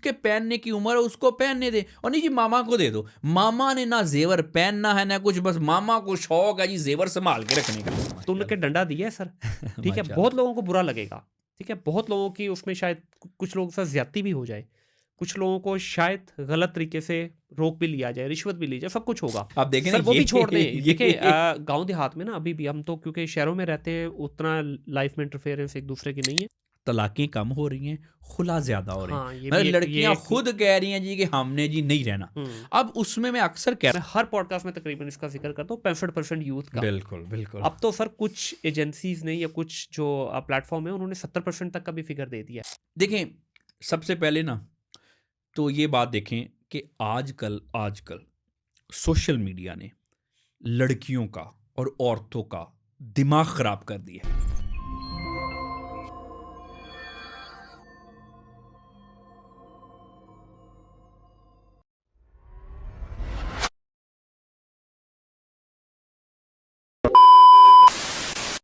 जिसके पहनने की उम्र है उसको पहनने दे, और नहीं जी मामा को दे दो। मामा ने ना जेवर पहनना है ना कुछ, बस मामा को शौक है जी जेवर संभाल के रखने का। तुमने के डंडा दिया है सर, ठीक है, बहुत लोगों को बुरा लगेगा, ठीक है, बहुत लोगों की उसमें शायद कुछ लोगों के साथ ज्यादती भी हो जाए, कुछ लोगों को शायद गलत तरीके से रोक भी लिया जाए, रिश्वत भी ली जाए, सब कुछ होगा। आप देखें ना सर वो भी छोड़ दें, देखिए ये गांव देहात में ना अभी भी हम तो क्योंकि शहरों में रहते हैं उतना लाइफ में इंटरफेरेंस एक दूसरे की नहीं है। तलाक़ें कम हो रही हैं, खुला ज़्यादा हो रही हैं। हाँ ये मतलब भी एक ये लड़कियां एक खुद कह रही हैं जी कि हमने जी नहीं रहना। अब उसमें मैं अक्सर कह मैं हर पॉडकास्ट में तकरीबन इसका जिक्र करता हूँ 65% यूथ का। बिल्कुल बिल्कुल। अब तो सर कुछ एजेंसीज ने या कुछ जो प्लेटफॉर्म है उन्होंने 70% तक का भी फिगर दे दिया है। देखें, सबसे पहले ना तो ये बात देखें कि आजकल आजकल सोशल मीडिया ने लड़कियों का और औरतों का दिमाग खराब कर दिया है।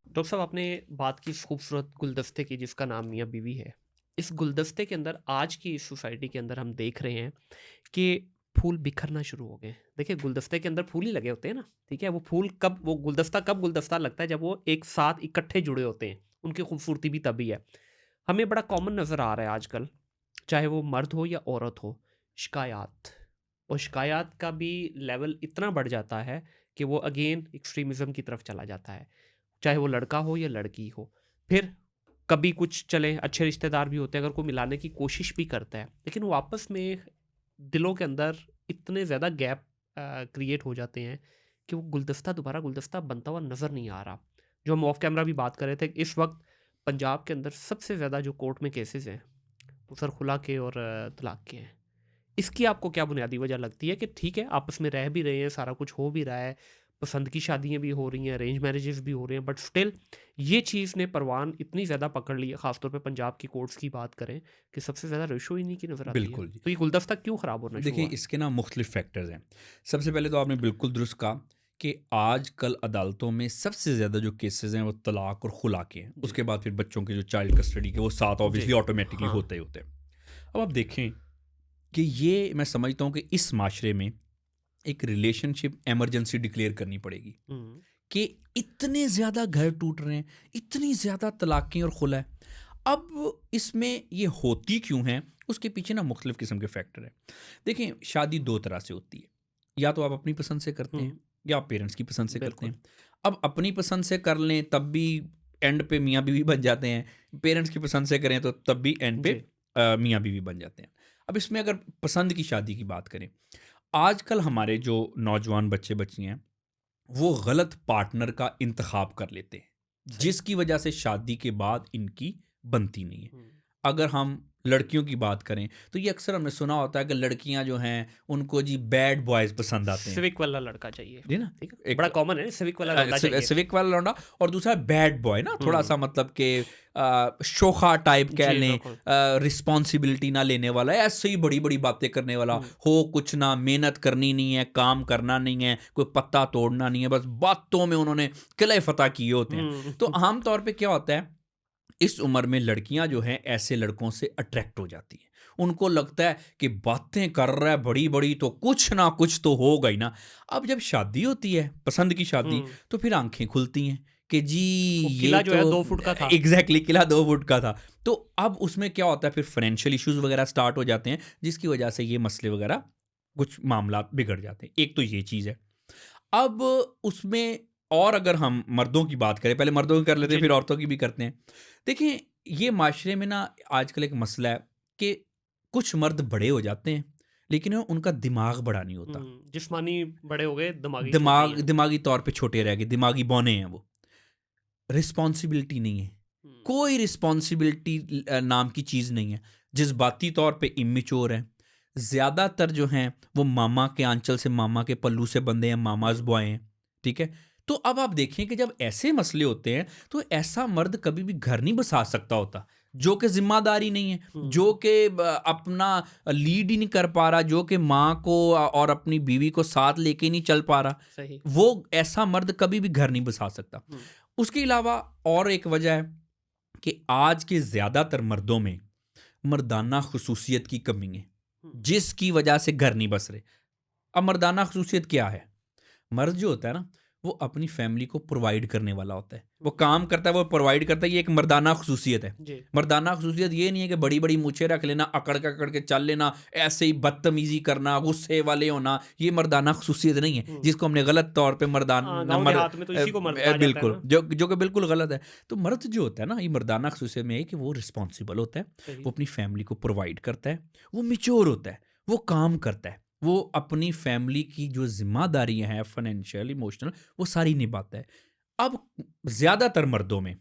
डॉक्टर साहब आपने बात की इस खूबसूरत गुलदस्ते की जिसका नाम मियाँ बीवी है। इस गुलदस्ते के अंदर आज की इस सोसाइटी के अंदर हम देख रहे हैं कि फूल बिखरना शुरू हो गए। देखिए गुलदस्ते के अंदर फूल ही लगे होते हैं ना, ठीक है, वो फूल कब वो गुलदस्ता कब गुलदस्ता लगता है जब वो एक साथ इकट्ठे जुड़े होते हैं, उनकी खूबसूरती भी तभी है। हमें बड़ा कॉमन नज़र आ रहा है आजकल, चाहे वो मर्द हो या औरत हो, शिकायत, और शिकायत का भी लेवल इतना बढ़ जाता है कि वो अगेन एक्सट्रीमिज़म की तरफ चला जाता है, चाहे वो लड़का हो या लड़की हो। फिर कभी कुछ चले अच्छे रिश्तेदार भी होते हैं, अगर कोई मिलाने की कोशिश भी करता है, लेकिन वो आपस में दिलों के अंदर इतने ज़्यादा गैप क्रिएट हो जाते हैं कि वो गुलदस्ता दोबारा गुलदस्ता बनता हुआ नज़र नहीं आ रहा। जो हम ऑफ कैमरा भी बात कर रहे थे, इस वक्त पंजाब के अंदर सबसे ज़्यादा जो कोर्ट में केसेस हैं वो सर खुला के और तलाक के हैं। इसकी आपको क्या बुनियादी वजह लगती है कि ठीक है आपस में रह भी रहे हैं, सारा कुछ हो भी रहा है, पसंद की शादियां भी हो रही हैं, अरेंज मैरिजेस भी हो रहे हैं, बट स्टिल ये चीज़ ने परवान इतनी ज़्यादा पकड़ ली है, ख़ासतौर पे पंजाब की कोर्ट्स की बात करें, कि सबसे ज़्यादा रेशो इन्हीं की नज़र आती है। बिल्कुल जी। तो ये गुलदस्ता क्यों ख़राब होना शुरू देखिए हुआ? इसके ना मुख्तलिफ फैक्टर्स हैं। सबसे पहले तो आपने बिल्कुल दुरुस्त कहा कि आजकल अदालतों में सबसे ज़्यादा जो केसेस हैं वो तलाक और खुला के हैं। जी उसके बाद फिर बच्चों के जो चाइल्ड कस्टडी के वो साथ जी ऑब्वियसली ऑटोमेटिकली हाँ होते ही होते हैं। अब आप देखें कि ये मैं समझता हूँ कि इस माशरे में एक रिलेशनशिप इमरजेंसी डिक्लेयर करनी पड़ेगी हम्म, कि इतने ज़्यादा घर टूट रहे हैं, इतनी ज़्यादा तलाक़ें और खुला है। अब इसमें ये होती क्यों हैं, उसके पीछे ना मुख्तलिफ़ किस्म के फैक्टर हैं। देखिए, शादी 2 तरह से होती है। या तो आप अपनी पसंद से करते हैं, हम्म, या आप पेरेंट्स की पसंद से करते बिल्कुल हैं। अब अपनी पसंद से कर लें, तब भी एंड पे मियाँ-बीवी बन जाते हैं। पेरेंट्स की पसंद से करें, तो तब भी एंड पे जी मियाँ-बीवी बन जाते हैं। अब इसमें अगर पसंद की शादी की बात करें, आजकल हमारे जो नौजवान बच्चे-बच्चियाँ हैं, वो गलत पार्टनर का इंतखाब कर लेते हैं, सही जिसकी वजह से शादी के बाद इनकी बनती नहीं है। हम्म, अगर हम लड़कियों की बात करें, तो ये अक्सर हमने सुना होता है कि लड़कियां जो हैं उनको जी बैड बॉयज़ पसंद आते हैं, सिविक वाला लड़का चाहिए, जी ना? ठीक है, एक बड़ा कॉमन है, सिविक वाला लौंडा चाहिए। सिविक वाला लौंडा, और दूसरा बैड बॉय ना, थोड़ा हम्म, सा मतलब कि शोखा टाइप कह जी लें, बिल्कुल। रिस्पॉन्सिबिलिटी ना लेने वाला, ऐसे ही बड़ी बड़ी बातें करने वाला हम्म, हो, कुछ ना मेहनत करनी नहीं है, काम करना नहीं है, कोई पत्ता तोड़ना नहीं है, बस बातों में उन्होंने किले फतह किए होते हैं। तो हम्म, आमतौर पे क्या होता है, इस उम्र में लड़कियां जो हैं ऐसे लड़कों से अट्रैक्ट हो जाती हैं। उनको लगता है कि बातें कर रहा है बड़ी बड़ी, तो कुछ ना कुछ तो होगा ही ना। अब जब शादी होती है, पसंद की शादी, हम्म, तो फिर आंखें खुलती हैं कि जी वो ये किला जो तो है 2 फुट का था। एग्जैक्टली किला 2 फुट का था। तो अब उसमें क्या होता है, फिर फाइनेंशियल इश्यूज वगैरह स्टार्ट हो जाते हैं, जिसकी वजह से ये मसले वगैरह कुछ मामला बिगड़ जाते हैं। एक तो ये चीज़ है। अब उसमें और अगर हम मर्दों की बात करें, पहले मर्दों की कर लेते हैं, जी फिर जी औरतों की भी करते हैं। देखिए, ये माशरे में ना आजकल एक मसला है कि कुछ मर्द बड़े हो जाते हैं, लेकिन उनका दिमाग बड़ा नहीं होता। जिस्मानी बड़े हो गए, दिमागी छोटे ही दिमाग हैं। दिमागी तौर पे छोटे रह गए, दिमागी बौने हैं वो। रिस्पॉन्सिबिलिटी नहीं है, हम्म, कोई रिस्पॉन्सिबिलिटी नाम की चीज़ नहीं है। जज्बाती तौर पे इमेच्योर हैं। ज़्यादातर जो हैं वो मामा के आंचल से, मामा के पल्लू से बंधे हैं, मामाज हम्म, बॉय हैं, ठीक है? तो अब आप देखें कि जब ऐसे मसले होते हैं, तो ऐसा मर्द कभी भी घर नहीं बसा सकता होता, जो कि ज़िम्मेदारी नहीं है, जो हम्म, कि अपना लीड ही नहीं कर पा रहा, जो कि माँ को और अपनी बीवी को साथ लेके नहीं चल पा रहा, सही। वो ऐसा मर्द कभी भी घर नहीं बसा सकता। हम्म, उसके अलावा और एक वजह है कि आज के ज़्यादातर मर्दों में मर्दाना खुसूसियत की कमी है। जिसकी वजह से घर नहीं बस रहे। अब मर्दाना खसूसियत क्या है? मर्द जो होता है ना, वो अपनी फैमिली को प्रोवाइड करने वाला होता है। वो काम करता है, वो प्रोवाइड करता है, ये एक मर्दाना खसूसियत है। जी। मर्दाना खसूसियत ये नहीं है कि बड़ी-बड़ी मूंछें रख लेना, अकड़ के चल लेना, ऐसे ही बदतमीज़ी करना, गुस्से वाले होना, ये मर्दाना खसूसियत नहीं है, जिसको हमने गलत तौर पे मर्दान हाँ, गाँव मर्द देहात में तो इसी को मर्द कहा जाता है बिल्कुल, ना। जो कि बिल्कुल गलत है। तो मर्द जो होता है ना, ये मर्दाना खसूसियत में है कि वो रिस्पॉन्सिबल होता है, सही। वो अपनी फैमिली को प्रोवाइड करता है, वो मैच्योर होता है, वो काम करता है, वो अपनी फैमिली की जो ज़िम्मेदारियाँ हैं फाइनेंशियल, इमोशनल, वो सारी निभाता है। अब ज़्यादातर मर्दों में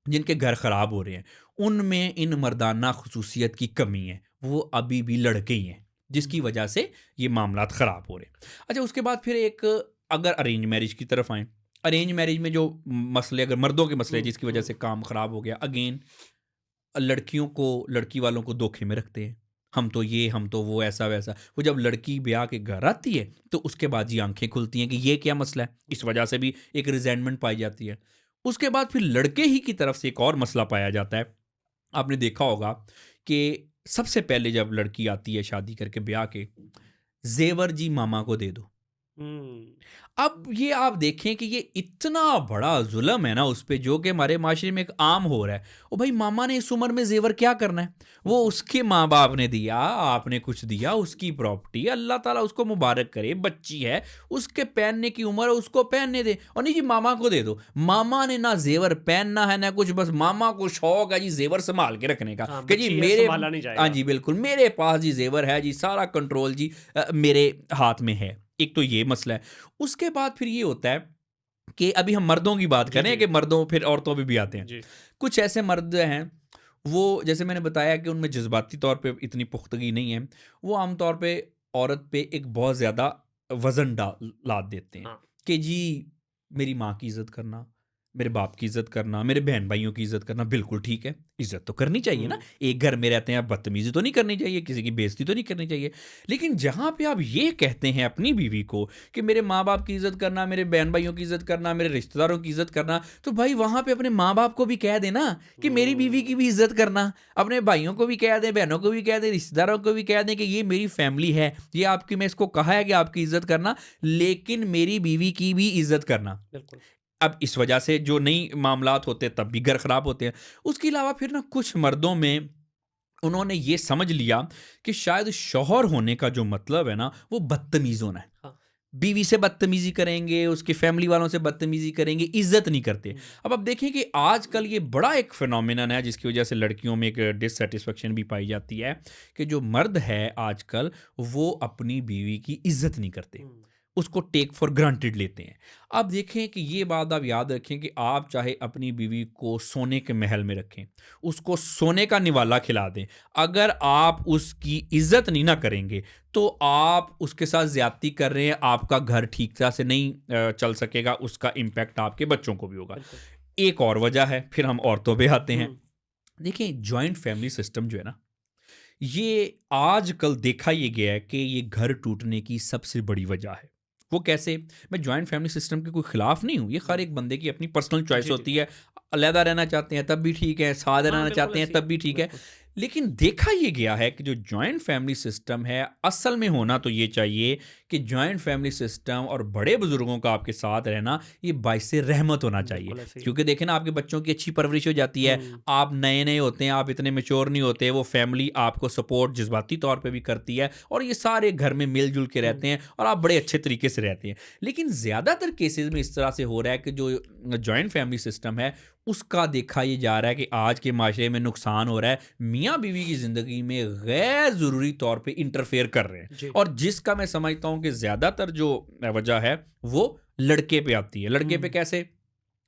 जिनके घर ख़राब हो रहे हैं, उनमें इन मर्दाना ख़ुसूसियत की कमी है। वो अभी भी लड़के ही हैं, जिसकी वजह से ये मामलात ख़राब हो रहे हैं। अच्छा, उसके बाद फिर एक अगर अरेंज मैरिज की तरफ आएँ, अरेंज मैरिज में जो मसले, अगर मर्दों के मसले जिसकी वजह से काम ख़राब हो गया, अगेन लड़कियों को, लड़की वालों को धोखे में रखते हैं। हम तो ये, हम तो वो, ऐसा वैसा। वो जब लड़की ब्याह के घर आती है तो उसके बाद ये आंखें खुलती हैं कि ये क्या मसला है। इस वजह से भी एक रिजेंटमेंट पाई जाती है। उसके बाद फिर लड़के ही की तरफ से एक और मसला पाया जाता है। आपने देखा होगा कि सबसे पहले जब लड़की आती है शादी करके ब्याह के, जेवर जी मामा को दे दो। हुँ। अब ये आप देखें कि ये इतना बड़ा जुल्म है ना उस पे, जो कि हमारे माशरे में एक आम हो रहा है। ओ भाई, मामा ने इस उम्र में जेवर क्या करना है? वो उसके माँ बाप ने दिया, आपने कुछ दिया, उसकी प्रॉपर्टी, अल्लाह ताला उसको मुबारक करे, बच्ची है, उसके पहनने की उम्र है, उसको पहनने दे। और नहीं जी, मामा को दे दो। मामा ने ना जेवर पहनना है ना कुछ, बस मामा को शौक है जी जेवर संभाल के रखने का, हाँ, कि जी बच्ची है, मेरे, सँभाला नहीं हाँ जाएगा। जी बिल्कुल, मेरे पास जी जेवर है जी, सारा कंट्रोल जी मेरे हाथ में है। एक तो ये मसला है। उसके बाद फिर ये होता है कि अभी हम मर्दों की बात जी, करें, जी। कि मर्दों फिर औरतों पे भी आते हैं। जी। कुछ ऐसे मर्द हैं, वो जैसे मैंने बताया कि उनमें जज्बाती तौर पे इतनी पुख्तगी नहीं है। वो आमतौर पे औरत पे एक बहुत ज़्यादा वज़न लाद देते हैं हाँ। कि जी मेरी माँ की इज़्ज़त करना, मेरे बाप की इज़्ज़त करना, मेरे बहन भाइयों की इज़्ज़त करना बिल्कुल ठीक है। इज़्ज़त तो करनी चाहिए ना। हुँ। एक घर में रहते हैं, आप बदतमीज़ी तो नहीं करनी चाहिए, किसी की बेइज़्ज़ती तो नहीं करनी चाहिए। लेकिन जहाँ पे आप ये कहते हैं अपनी बीवी को कि मेरे माँ-बाप की इज़्ज़त करना, मेरे बहन-भाइयों की इज़्ज़त करना, मेरे रिश्तेदारों की इज़्ज़त करना, तो भाई वहाँ पे अपने माँ-बाप को भी कह देना कि मेरी बीवी की भी इज़्ज़त करना। अपने भाइयों को भी कह दें, बहनों को भी कह दें, रिश्तेदारों को भी कह दें कि ये मेरी फैमिली है। ये आपकी, मैं इसको कहा है कि आपकी इज़्ज़त करना, लेकिन मेरी बीवी की भी इज़्ज़त करना। बिल्कुल। अब इस वजह से जो नई मामलात होते हैं तब भी घर खराब होते हैं। उसके अलावा फिर ना कुछ मर्दों में उन्होंने ये समझ लिया कि शायद शौहर होने का जो मतलब है ना, वो बदतमीज़ होना है। हाँ। बीवी से बदतमीज़ी करेंगे, उसकी फैमिली वालों से बदतमीज़ी करेंगे, इज़्ज़त नहीं करते। हुँ। अब आप देखें कि आजकल ये बड़ा एक फ़िनोमिनन है जिसकी वजह से लड़कियों में एक डिससैटिस्फैक्शन भी पाई जाती है कि जो मर्द है आजकल, वो अपनी बीवी की इज़्ज़त नहीं करते। हुँ। उसको टेक फॉर ग्रांटेड लेते हैं। आप देखें कि ये बात आप याद रखें कि आप चाहे अपनी बीवी को सोने के महल में रखें, उसको सोने का निवाला खिला दें, अगर आप उसकी इज़्ज़त नहीं ना करेंगे, तो आप उसके साथ ज़्यादती कर रहे हैं, आपका घर ठीक तरह से नहीं चल सकेगा, उसका इम्पैक्ट आपके बच्चों को भी होगा। बिल्कुल। एक और वजह है, फिर हम औरतों पे आते हैं। हुँ। देखिए, जॉइंट फैमिली सिस्टम जो है ना, ये आजकल देखा ये गया है कि ये घर टूटने की सबसे बड़ी वजह है। वो कैसे? मैं जॉइंट फैमिली सिस्टम के कोई खिलाफ नहीं हूँ, ये हर हुँ। एक बंदे की अपनी पर्सनल चॉइस जी, जी। होती है। अलहदा रहना चाहते हैं तब भी ठीक है, साथ हाँ, रहना बिल्कुल चाहते हैं ऐसे ही तब है। भी ठीक है। बिल्कुल। लेकिन देखा ये गया है कि जो जॉइंट फैमिली सिस्टम है, असल में होना तो ये चाहिए कि जॉइंट फैमिली सिस्टम और बड़े बुजुर्गों का आपके साथ रहना, ये बाइसे रहमत होना चाहिए। बिल्कुल ऐसे ही है। क्योंकि देखें ना, आपके बच्चों की अच्छी परवरिश हो जाती है, हुँ। आप नए-नए होते हैं, आप इतने मैच्योर नहीं होते, वो फैमिली आपको सपोर्ट जज़्बाती तौर पे भी करती है और ये सारे घर में मिल-जुल के हुँ। रहते हैं और आप बड़े अच्छे तरीके से रहते हैं। लेकिन ज़्यादातर केसेज़ में इस तरह से हो रहा है कि जो जॉइंट फैमिली सिस्टम है, उसका देखा ये जा रहा है कि आज के माशरे में नुकसान हो रहा है। मियाँ-बीवी की ज़िंदगी में गैर ज़रूरी तौर पे इंटरफेयर कर रहे हैं जी। और जिसका मैं समझता हूँ कि ज़्यादातर जो वजह है, वो लड़के पे आती है। लड़के पे हुँ। कैसे?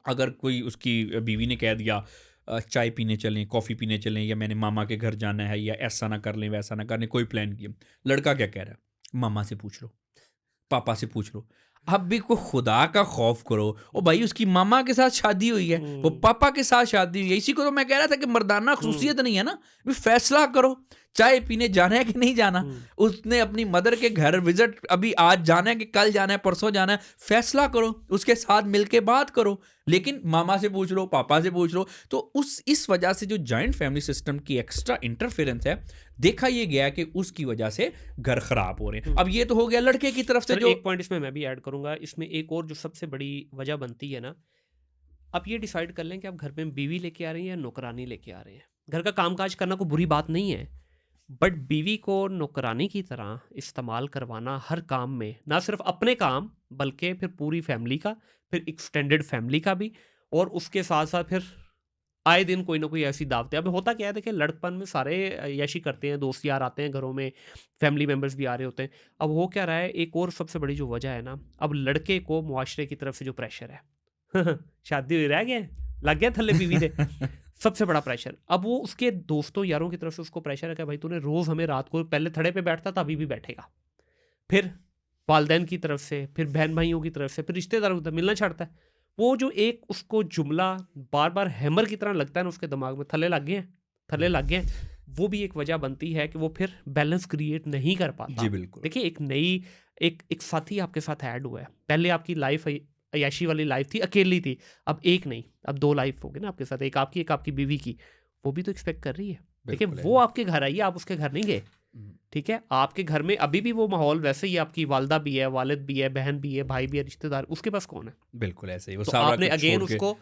अगर कोई उसकी बीवी ने कह दिया चाय पीने चलें, कॉफ़ी पीने चलें, या मैंने मामा के घर जाना है, या ऐसा ना कर लें, वैसा ना कर लें, कोई प्लान किया। लड़का क्या कह रहा है? मामा से पूछ लो, पापा से पूछ लो। अब भी को खुदा का खौफ करो। ओ भाई, उसकी मामा के साथ शादी हुई है, वो हुँ। पापा के साथ शादी हुई है। इसी को तो मैं कह रहा था कि मर्दाना हुँ। खसूसियत नहीं है ना, भी फैसला करो। चाय पीने जाना है कि नहीं जाना, हम्म। उसने अपनी मदर के घर विजिट अभी आज जाना है कि कल जाना है, परसों जाना है, फैसला करो, उसके साथ मिलके बात करो। लेकिन मामा से पूछ लो, पापा से पूछ लो। तो इस वजह से जो जॉइंट फैमिली सिस्टम की एक्स्ट्रा इंटरफेरेंस है, देखा ये गया कि उसकी वजह से घर खराब हो रहे हैं। अब ये तो हो गया लड़के की तरफ से सर जो एक पॉइंट इसमें मैं भी ऐड करूंगा, इसमें एक और जो सबसे बड़ी वजह बनती है ना, आप ये डिसाइड कर लें कि आप घर में बीवी लेके आ रहे हैं या नौकरानी लेके आ रहे हैं। घर का कामकाज करना कोई बुरी बात नहीं है, बट बीवी को नौकरानी की तरह इस्तेमाल करवाना हर काम में, ना सिर्फ अपने काम बल्कि फिर पूरी फैमिली का, फिर एक्सटेंडेड फैमिली का भी, और उसके साथ साथ फिर आए दिन कोई ना कोई ऐसी दावतें। अब होता क्या है, देखिए लड़कपन में सारे ऐशी करते हैं, दोस्त यार आते हैं घरों में, फैमिली मेम्बर्स भी आ रहे होते हैं। अब हो क्या रहा है, एक और सबसे बड़ी जो वजह है ना, अब लड़के को मुआशरे की तरफ से जो प्रेशर है शादी हुई रह गया, लग गया थल्ले बीवी दे, सबसे बड़ा प्रेशर। अब वो उसके दोस्तों यारों की तरफ से उसको प्रेशर है कि भाई तूने रोज़ हमें रात को, पहले थड़े पे बैठता था अभी भी बैठेगा, फिर वालदैन की तरफ से, फिर बहन भाइयों की तरफ से, फिर रिश्तेदारों की तरफ मिलना छाड़ता है। वो जो एक उसको जुमला बार बार हैमर की तरह लगता है ना उसके दिमाग में, थल्ले लग गए हैं, थल्ले लग गए हैं, वो भी एक वजह बनती है कि वो फिर बैलेंस क्रिएट नहीं कर पाता। जी बिल्कुल। देखिए एक नई एक साथी आपके साथ ऐड हुआ है, पहले आपकी लाइफ अय्याशी वाली लाइफ थी, अकेली थी, अब एक नहीं, अब 2 लाइफ हो गई ना आपके साथ, एक आपकी बीवी की, वो भी तो एक्सपेक्ट कर रही है। देखिए बिल्कुल वो है। आपके घर आई है, आप उसके घर नहीं गए, ठीक है, आपके घर में अभी भी वो माहौल वैसे ही, आपकी वालदा भी है, वालिद भी है, बहन भी है, भाई भी है, रिश्तेदार, उसके पास कौन है? बिल्कुल ऐसे ही वो तो सारा आपने कुछ अगेन छोड़ के। उसको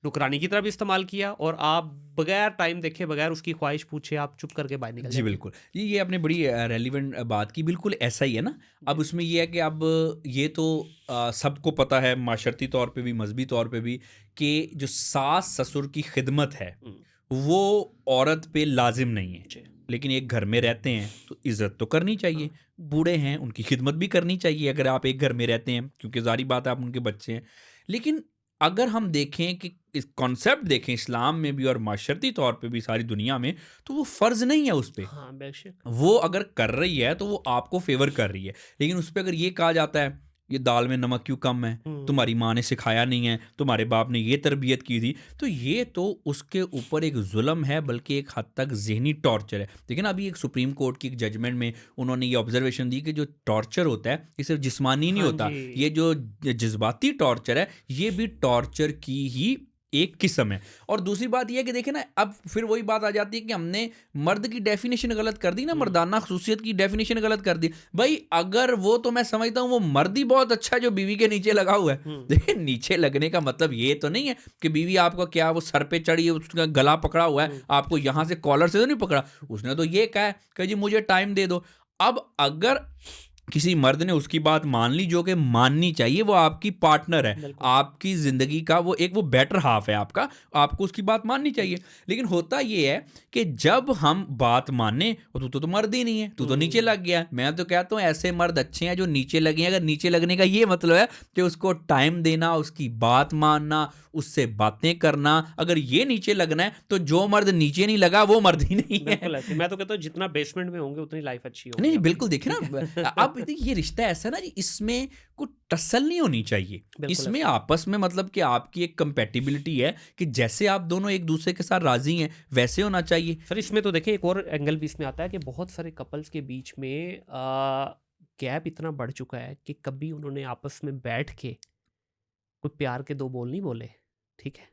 नुकरानी की तरह भी इस्तेमाल किया, और आप बगैर टाइम देखे, बगैर उसकी ख्वाहिश पूछे आप चुप करके बाहर निकल जी जाएंगे। बिल्कुल, ये आपने बड़ी रेलिवेंट बात की, बिल्कुल ऐसा ही है ना। अब जी। उसमें ये है कि अब ये तो सबको पता है माशरती तौर पे भी, मजहबी तौर पे भी, कि जो सास ससुर की खिदमत है हम्म, वो औरत पे लाजिम नहीं है। जी, लेकिन एक घर में रहते हैं तो इज़्ज़त तो करनी चाहिए। हाँ, बूढ़े हैं, उनकी खिदमत भी करनी चाहिए अगर आप एक घर में रहते हैं, क्योंकि ज़ाहिर बात है आप उनके बच्चे हैं। लेकिन अगर हम देखें कि इस कॉन्सेप्ट देखें इस्लाम में भी और माशरती तौर पे भी सारी दुनिया में, तो वो फ़र्ज़ नहीं है उस पे। हाँ, बेशक। वो अगर कर रही है तो वो आपको फ़ेवर कर रही है। लेकिन उस पे अगर ये कहा जाता है, ये दाल में नमक क्यों कम है? हम्म, तुम्हारी माँ ने सिखाया नहीं है, तुम्हारे बाप ने ये तरबियत की थी। तो ये तो उसके ऊपर एक ज़ुल्म है, बल्कि एक हद तक ज़हनी टॉर्चर है। देखिए ना, अभी एक सुप्रीम कोर्ट की एक जजमेंट में उन्होंने ये ऑब्ज़र्वेशन दी कि जो टॉर्चर होता है, ये सिर्फ़ जिस्मानी नहीं हाँ होता। जी, ये जो जज़्बाती टॉर्चर है, ये भी टॉर्चर की ही एक किस्म है। और दूसरी बात ये है कि देखिए ना, अब फिर वही बात आ जाती है कि हमने मर्द की डेफिनेशन गलत कर दी ना, मर्दाना खसूसियत की डेफिनेशन गलत कर दी। भाई अगर वो, तो मैं समझता हूँ वो मर्द ही बहुत अच्छा है जो बीवी के नीचे लगा हुआ है। देखिए नीचे लगने का मतलब ये तो नहीं है कि बीवी आपका क्या वो सर पे चढ़ी है, उसका गला पकड़ा हुआ है, आपको यहाँ से कॉलर से तो नहीं पकड़ा। उसने तो ये कहा है कि जी मुझे टाइम दे दो। अब अगर किसी मर्द ने उसकी बात मान ली, जो कि माननी चाहिए, वो आपकी पार्टनर है, बिल्कुल। आपकी ज़िंदगी का वो बेटर हाफ है आपका, आपको उसकी बात माननी चाहिए। लेकिन होता ये है कि जब हम बात माने, और तू तो मर्द ही नहीं है, तू तो नीचे लग गया है। मैं तो कहता हूँ ऐसे मर्द अच्छे हैं जो नीचे लगे हैं। अगर नीचे लगने का ये मतलब है कि उसको टाइम देना, उसकी बात मानना, उससे बातें करना, अगर ये नीचे लगना है तो जो मर्द नीचे नहीं लगा वो मर्द ही नहीं है। बिल्कुल ऐसे, मैं तो कहता हूँ जितना बेसमेंट में होंगे उतनी लाइफ अच्छी नहीं होगी नहीं, बिल्कुल आपकी, देखिए ठीक ना, है? आप ये रिश्ता ऐसा ना जी, इसमें कुछ टसल नहीं होनी चाहिए। बिल्कुल इसमें ऐसा। आपस में मतलब कि आपकी एक कंपेटिबिलिटी है कि जैसे आप दोनों एक दूसरे के साथ राजी हैं वैसे होना चाहिए। सर इसमें तो देखिए एक और एंगल भी इसमें आता है कि बहुत सारे कपल्स के बीच में गैप इतना बढ़ चुका है कि कभी उन्होंने आपस में बैठ के कोई प्यार के 2 बोल नहीं बोले, ठीक है?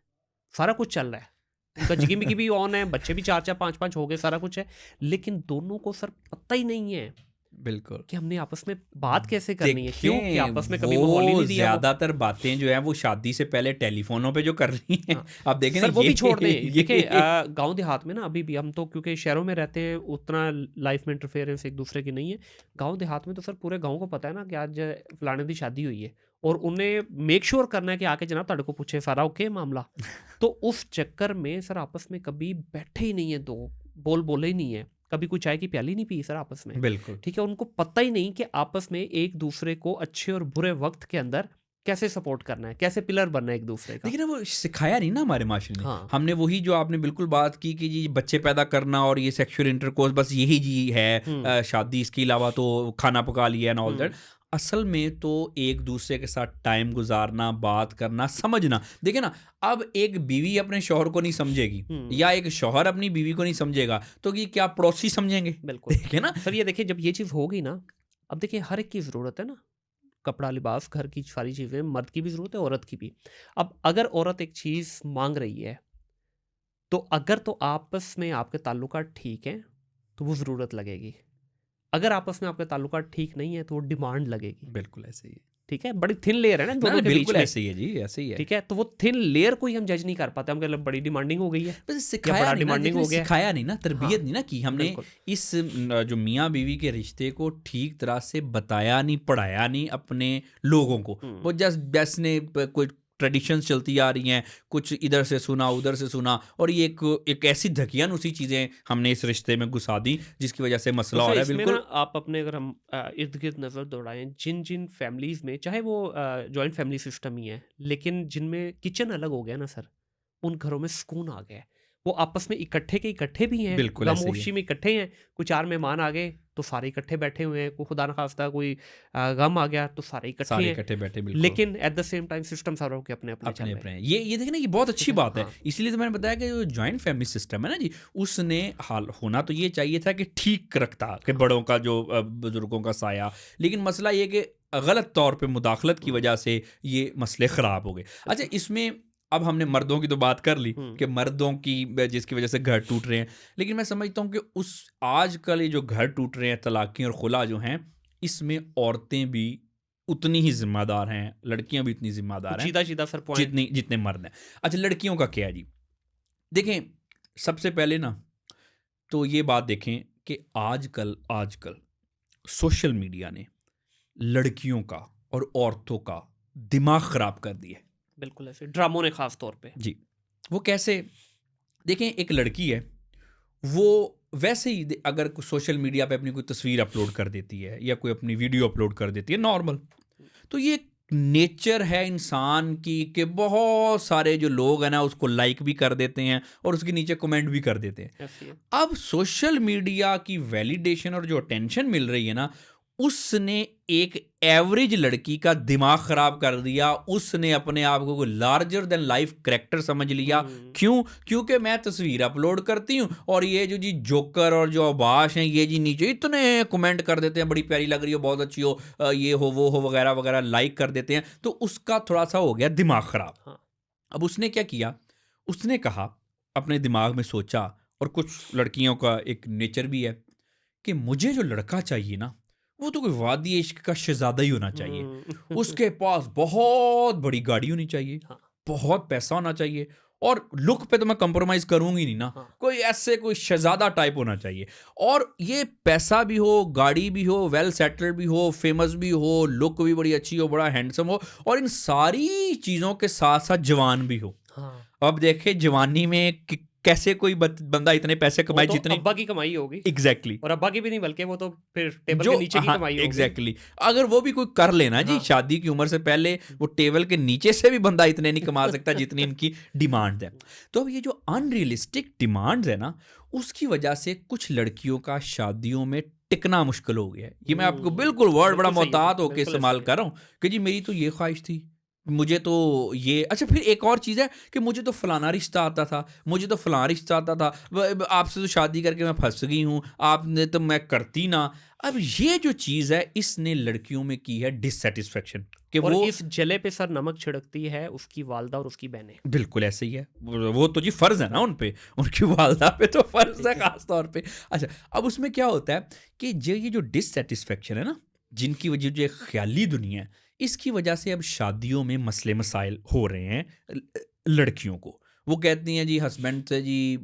सारा कुछ चल रहा है, उनका जिगी-मिगी भी ऑन है, बच्चे भी 4-4 5-5 हो गए, सारा कुछ है, लेकिन दोनों को सर पता ही नहीं है बिल्कुल। कि हमने आपस में बात कैसे करनी है। क्यों? कि देखें, आपस में कभी माहौल ही वो नहीं दिया वो। ज्यादातर बातें जो है वो शादी से पहले टेलीफोनों पे जो कर रही हैं, हाँ, आप देखें ना, सर वो ये भी छोड़ दें। देखिए ये गाँव देहात में ना अभी भी हम तो क्योंकि शहरों में रहते हैं, उतना लाइफ में इंटरफेरेंस एक दूसरे की नहीं है। गाँव देहात में तो सर पूरे गाँव को पता है ना कि आज फलाने दी शादी हुई है, और उन्हें मेक श्योर करना है कि आके जनाब तुहाडे को पूछे सारा ओके मामला। तो उस चक्कर में सर आपस में कभी बैठे ही नहीं है, 2 बोले ही नहीं है, कभी कोई चाय की प्याली नहीं पी सर आपस में, बिल्कुल। ठीक है? उनको पता ही नहीं कि आपस में एक दूसरे को अच्छे और बुरे वक्त के अंदर कैसे सपोर्ट करना है, कैसे पिलर बनना है एक दूसरे का। लेकिन ना वो सिखाया नहीं ना हमारे माशरे ने। हाँ। हमने वही जो आपने बिल्कुल बात की कि जी बच्चे पैदा करना और ये सेक्सुअल इंटरकोर्स, बस यही जी है, हुँ, शादी, इसके अलावा तो खाना पका लिया एंड ऑल हुँ, दैट। असल में तो एक दूसरे के साथ टाइम गुजारना, बात करना, समझना। देखिए ना, अब एक बीवी अपने शौहर को नहीं समझेगी हुँ, या एक शौहर अपनी बीवी को नहीं समझेगा, तो कि क्या पड़ोसी समझेंगे? बिल्कुल। देखिए ना। सर ये देखिए जब ये चीज़ होगी ना, अब देखिए हर एक की ज़रूरत है ना, कपड़ा, लिबास, घर की सारी चीज़ें, मर्द की भी ज़रूरत है, औरत की भी। अब अगर औरत एक चीज़ माँग रही है, तो अगर तो आपस में आपके ताल्लुकात ठीक हैं, तो वो ज़रूरत लगेगी। अगर आपस में आपके ताल्लुकात ठीक नहीं है, तो वो डिमांड लगेगी। बिल्कुल ऐसे ही है। ठीक है? बड़ी थिन लेयर है ना इन ना, दोनों ना, के बीच बिल्कुल में। ऐसे ही है जी, ऐसे ही है। ठीक है? तो वो थिन लेयर को ही हम जज नहीं कर पाते। हम कह बड़ी डिमांडिंग हो गई है वैसे या सिखाया बड़ा नहीं ना, डिमांडिंग देखिए हो गया है। सिखाया नहीं ना, हाँ, तरबियत नहीं ना की हमने। बिल्कुल। इस जो मियाँ बीवी के रिश्ते को ठीक तरह से बताया नहीं, पढ़ाया नहीं अपने लोगों को। हुँ। वो जस्ट बस ने कोई ट्रेडिशंस चलती आ रही हैं, कुछ इधर से सुना, उधर से सुना, और ये एक एक ऐसी धकियान उसी चीज़ें हमने इस रिश्ते में घुसा दी, जिसकी वजह से तो मसला हो सर रहा है। इसमें ना बिल्कुल। आप अपने अगर हम इर्द-गिर्द नज़र दौड़ाएँ, जिन-जिन फैमिलीज़ में चाहे वो जॉइंट फैमिली सिस्टम ही है, लेकिन जिनमें किचन अलग हो गया ना सर, उन घरों में सुकून आ गया है। वो आपस में इकट्ठे के इकट्ठे भी हैं, बिल्कुल ऐसे ही है। गम-ओ-शी में इकट्ठे हैं। कोई 4 मेहमान आ गए, तो सारे इकट्ठे बैठे हुए हैं। कोई खुदा न खास्ता कोई गम आ गया, तो सारे इकट्ठे सारे हैं। इकट्ठे बैठे, बिल्कुल। लेकिन at the same time system सारों के अपने-अपने चल रहे अपने-अपने हैं। हैं। ये देखिए ना, ये बहुत ठीक अच्छी है? बात है। हाँ। इसीलिए तो मैंने बताया कि जो जॉइंट फैमिली सिस्टम है ना जी, उसने हाल होना तो ये चाहिए था कि ठीक रखता कि हाँ। बड़ों का जो बुज़ुर्गों का साया। लेकिन मसला ये कि गलत तौर पे मुदाखलत की हुँ, वजह से ये मसले ख़राब हो गए। अच्छा, बिल्कुल। इसमें अब हमने मर्दों की तो बात कर ली हुँ, कि मर्दों की जिसकी वजह से घर टूट रहे हैं। लेकिन मैं समझता हूँ कि उस आजकल ये जो घर टूट रहे हैं, तलाक़ें और खुला जो हैं, इसमें औरतें भी उतनी ही ज़िम्मेदार हैं, लड़कियाँ भी उतनी ज़िम्मेदार कुछ हैं सीधा-सीधा सर पॉइंट जितनी जितने मर्द हैं। अच्छा, लड़कियों का क्या है जी? देखें, सबसे पहले ना तो ये बात देखें कि आजकल आजकल सोशल मीडिया ने लड़कियों का और औरतों का दिमाग ख़राब कर दिया है। बिल्कुल ऐसे ड्रामों ने ख़ास तौर पे। जी। वो कैसे? देखें, एक लड़की है, वो वैसे ही अगर सोशल मीडिया पे अपनी कोई तस्वीर अपलोड कर देती है या कोई अपनी वीडियो अपलोड कर देती है नॉर्मल, तो ये नेचर है इंसान की कि बहुत सारे जो लोग हैं ना उसको लाइक भी कर देते हैं और उसके नीचे कमेंट भी कर देते हैं। ऐसी है। अब सोशल मीडिया की वैलिडेशन और जो अटेंशन मिल रही है ना, उसने एक एवरेज लड़की का दिमाग खराब कर दिया। उसने अपने आप को लार्जर देन लाइफ कैरेक्टर समझ लिया। हुँ, क्यों? क्योंकि मैं तस्वीर अपलोड करती हूँ और ये जो जी जोकर और जो अबाश हैं, ये जी नीचे इतने कमेंट कर देते हैं, बड़ी प्यारी लग रही हो, बहुत अच्छी हो, ये हो, वो हो, वगैरह वगैरह लाइक कर देते हैं। तो उसका थोड़ा सा हो गया दिमाग खराब। हाँ। अब उसने क्या किया? उसने कहा, अपने दिमाग में सोचा, और कुछ लड़कियों का एक नेचर भी है कि मुझे जो लड़का चाहिए ना, वो तो कोई वादी इश्क का शहजादा ही होना चाहिए। हुँ। उसके पास बहुत बड़ी गाड़ी होनी चाहिए, हाँ, बहुत पैसा होना चाहिए, और लुक पे तो मैं कंप्रोमाइज़ करूँगी नहीं ना। हाँ। कोई ऐसे कोई शहजादा टाइप होना चाहिए, और ये पैसा भी हो, गाड़ी भी हो, वेल सेटल्ड भी हो, फेमस भी हो, लुक भी बड़ी अच्छी हो, बड़ा हैंडसम हो, और इन सारी चीज़ों के साथ-साथ जवान भी हो। हाँ, अब देखिए जवानी में कैसे कोई बंदा इतने पैसे वो कमाए तो जितने। अब्बा की कमाई होगी एग्जैक्टली। और अब्बा की भी नहीं बल्कि वो तो फिर टेबल जो के नीचे की हाँ, कमाई होगी। एग्जैक्टली। अगर वो भी कोई कर लेना जी, हाँ। शादी की उम्र से पहले, वो टेबल के नीचे से भी बंदा इतने नहीं कमा सकता जितनी इनकी डिमांड है। तो अब ये जो अनरियलिस्टिक डिमांड्स है ना, उसकी वजह से कुछ लड़कियों का शादियों में टिकना मुश्किल हो गया है। ये मैं आपको हुँ, बिल्कुल वर्ड बड़ा बिल्कुल सही है सर, मोहतात होके बिल्कुल इस्तेमाल सही है। कर रहा हूँ कि जी मेरी तो ये ख्वाहिश थी, मुझे तो ये। अच्छा, फिर एक और चीज़ है कि मुझे तो फलाना रिश्ता आता था, मुझे तो फलाना रिश्ता आता था, आपसे तो शादी करके मैं फंस गई हूँ, आपने तो मैं करती ना। अब ये जो चीज़ है, इसने लड़कियों में की है डिससेटिस्फेक्शन कि और वो। इस जले पे सर नमक छिड़कती है उसकी वालदा और उसकी बहनें। बिल्कुल ऐसे ही है। वो तो जी फ़र्ज़ है ना हाँ, उन पे, उनकी वालदा पे तो फ़र्ज़ है ठीक है। ख़ास तौर पे। अच्छा, अब उसमें क्या होता है कि ये जो डिससैटिस्फैक्शन है ना, जिनकी वजह जो एक ख़याली दुनिया है, इसकी वजह से अब शादियों में मसले-मसाइल हो रहे हैं लड़कियों को। वो कहती हैं जी हस्बैंड से जी,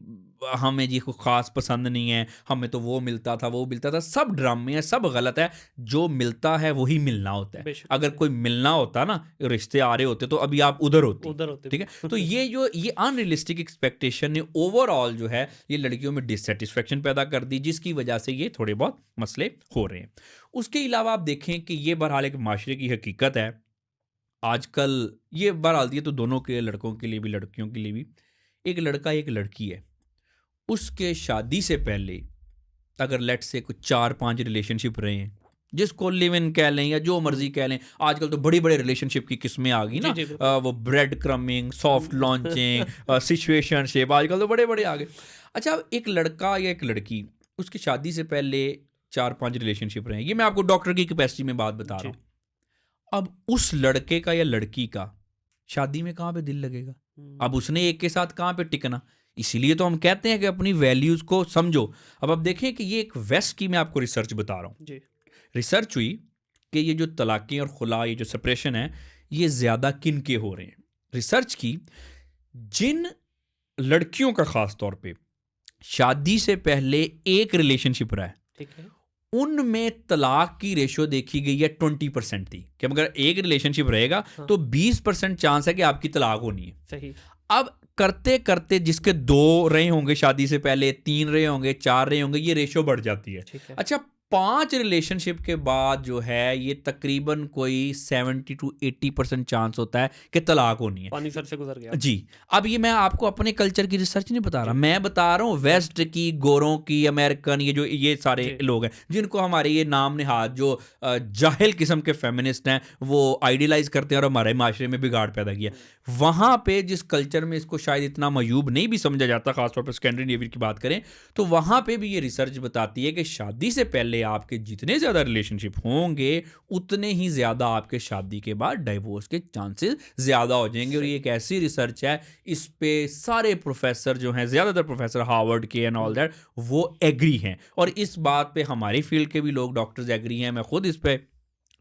हमें जी कोई ख़ास पसंद नहीं है, हमें तो वो मिलता था, वो मिलता था। सब ड्रामे हैं, सब गलत है। जो मिलता है वही मिलना होता है। बेशक अगर ऐसे कोई मिलना होता ना, रिश्ते आ रहे होते, तो अभी आप उधर होती। उधर होते ठीक है? भी। तो ये अनरियलिस्टिक एक्सपेक्टेशन ने ओवरऑल जो है ये लड़कियों में डिससैटिस्फैक्शन पैदा कर दी, जिसकी वजह से ये थोड़े बहुत मसले हो रहे हैं। उसके अलावा आप देखें कि ये बहरहाल एक माशरे की हकीकत है। आजकल ये बहरहाल ये तो दोनों के लिए, लड़कों के लिए भी, लड़कियों के लिए भी। एक लड़का, एक लड़की है, उसके शादी से पहले अगर लेट्स से कुछ 4-5 रिलेशनशिप रहे हैं, जिसको लिव इन कह लें या जो मर्जी कह लें, आजकल तो बड़ी बड़े रिलेशनशिप की किस्में आ गई जी, ना। जी, बिल्कुल। वो bread crumbing, soft launching, situationship, आजकल तो बड़े बड़े आ गए। अच्छा, अब एक लड़का या एक लड़की, उसकी शादी से पहले 4-5 रिलेशनशिप रहे, ये मैं आपको डॉक्टर की कैपेसिटी में बात बता रहा जी। हूँ। अब उस लड़के का या लड़की का शादी में कहाँ पे दिल लगेगा? अब उसने एक के साथ कहाँ पे टिकना? इसीलिए तो हम कहते हैं कि अपनी वैल्यूज़ को समझो। अब आप देखें कि ये एक वेस्ट की मैं आपको रिसर्च बता रहा हूँ। जी। रिसर्च हुई कि ये जो तलाक़ें और खुला, ये जो सेपरेशन है, ये ज़्यादा किन के हो रहे हैं? रिसर्च की, जिन लड़कियों का ख़ास तौर पे शादी से पहले एक रिलेशनशिप रहा है, ठीक है। उनमें तलाक की रेशो देखी गई है 20% थी, कि अगर एक रिलेशनशिप रहेगा हाँ। तो 20% चांस है कि आपकी तलाक होनी है। सही। अब करते करते जिसके 2 रहे होंगे शादी से पहले, 3 रहे होंगे, 4 रहे होंगे, ये रेशो बढ़ जाती है। ठीक है। अच्छा, 5 रिलेशनशिप के बाद जो है, ये तकरीबन कोई 70 to 80% चांस होता है कि तलाक होनी है। पानी सर से गुजर गया। जी। अब ये मैं आपको अपने कल्चर की रिसर्च नहीं बता रहा, जी। मैं बता रहा हूँ वेस्ट की, गोरों की, अमेरिकन, ये जो ये सारे जी। लोग हैं जिनको हमारे ये नाम नेहाद जो जाहिल किस्म के फेमिनिस्ट हैं वो आइडियलाइज करते हैं और हमारे माशरे में बिगाड़ पैदा किया। वहाँ पे जिस कल्चर में इसको शायद इतना मयूब नहीं भी समझा जाता, खासतौर पर स्कैंडिनेविया की बात करें, तो वहाँ पे भी ये रिसर्च बताती है कि शादी से पहले आपके जितने ज़्यादा रिलेशनशिप होंगे, उतने ही ज़्यादा आपके शादी के बाद डाइवोर्स के चांसेस ज़्यादा हो जाएंगे। और ये एक ऐसी रिसर्च है, इस पे सारे प्रोफेसर जो हैं, ज़्यादातर प्रोफेसर हार्वर्ड के एंड ऑल दैट, वो एग्री हैं। और इस बात पे हमारी फील्ड के भी लोग, डॉक्टर्स, एग्री हैं। मैं खुद इस पे